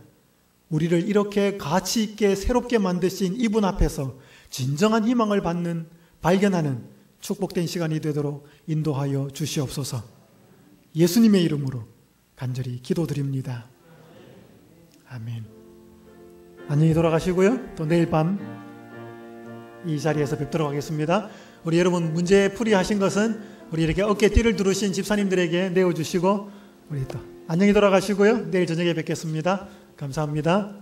A: 우리를 이렇게 가치 있게 새롭게 만드신 이분 앞에서 진정한 희망을 받는, 발견하는 축복된 시간이 되도록 인도하여 주시옵소서. 예수님의 이름으로 간절히 기도드립니다. 아멘. 안녕히 돌아가시고요. 또 내일 밤 이 자리에서 뵙도록 하겠습니다. 우리 여러분 문제풀이 하신 것은 우리 이렇게 어깨띠를 두르신 집사님들에게 내어주시고 우리 또 안녕히 돌아가시고요. 내일 저녁에 뵙겠습니다. 감사합니다.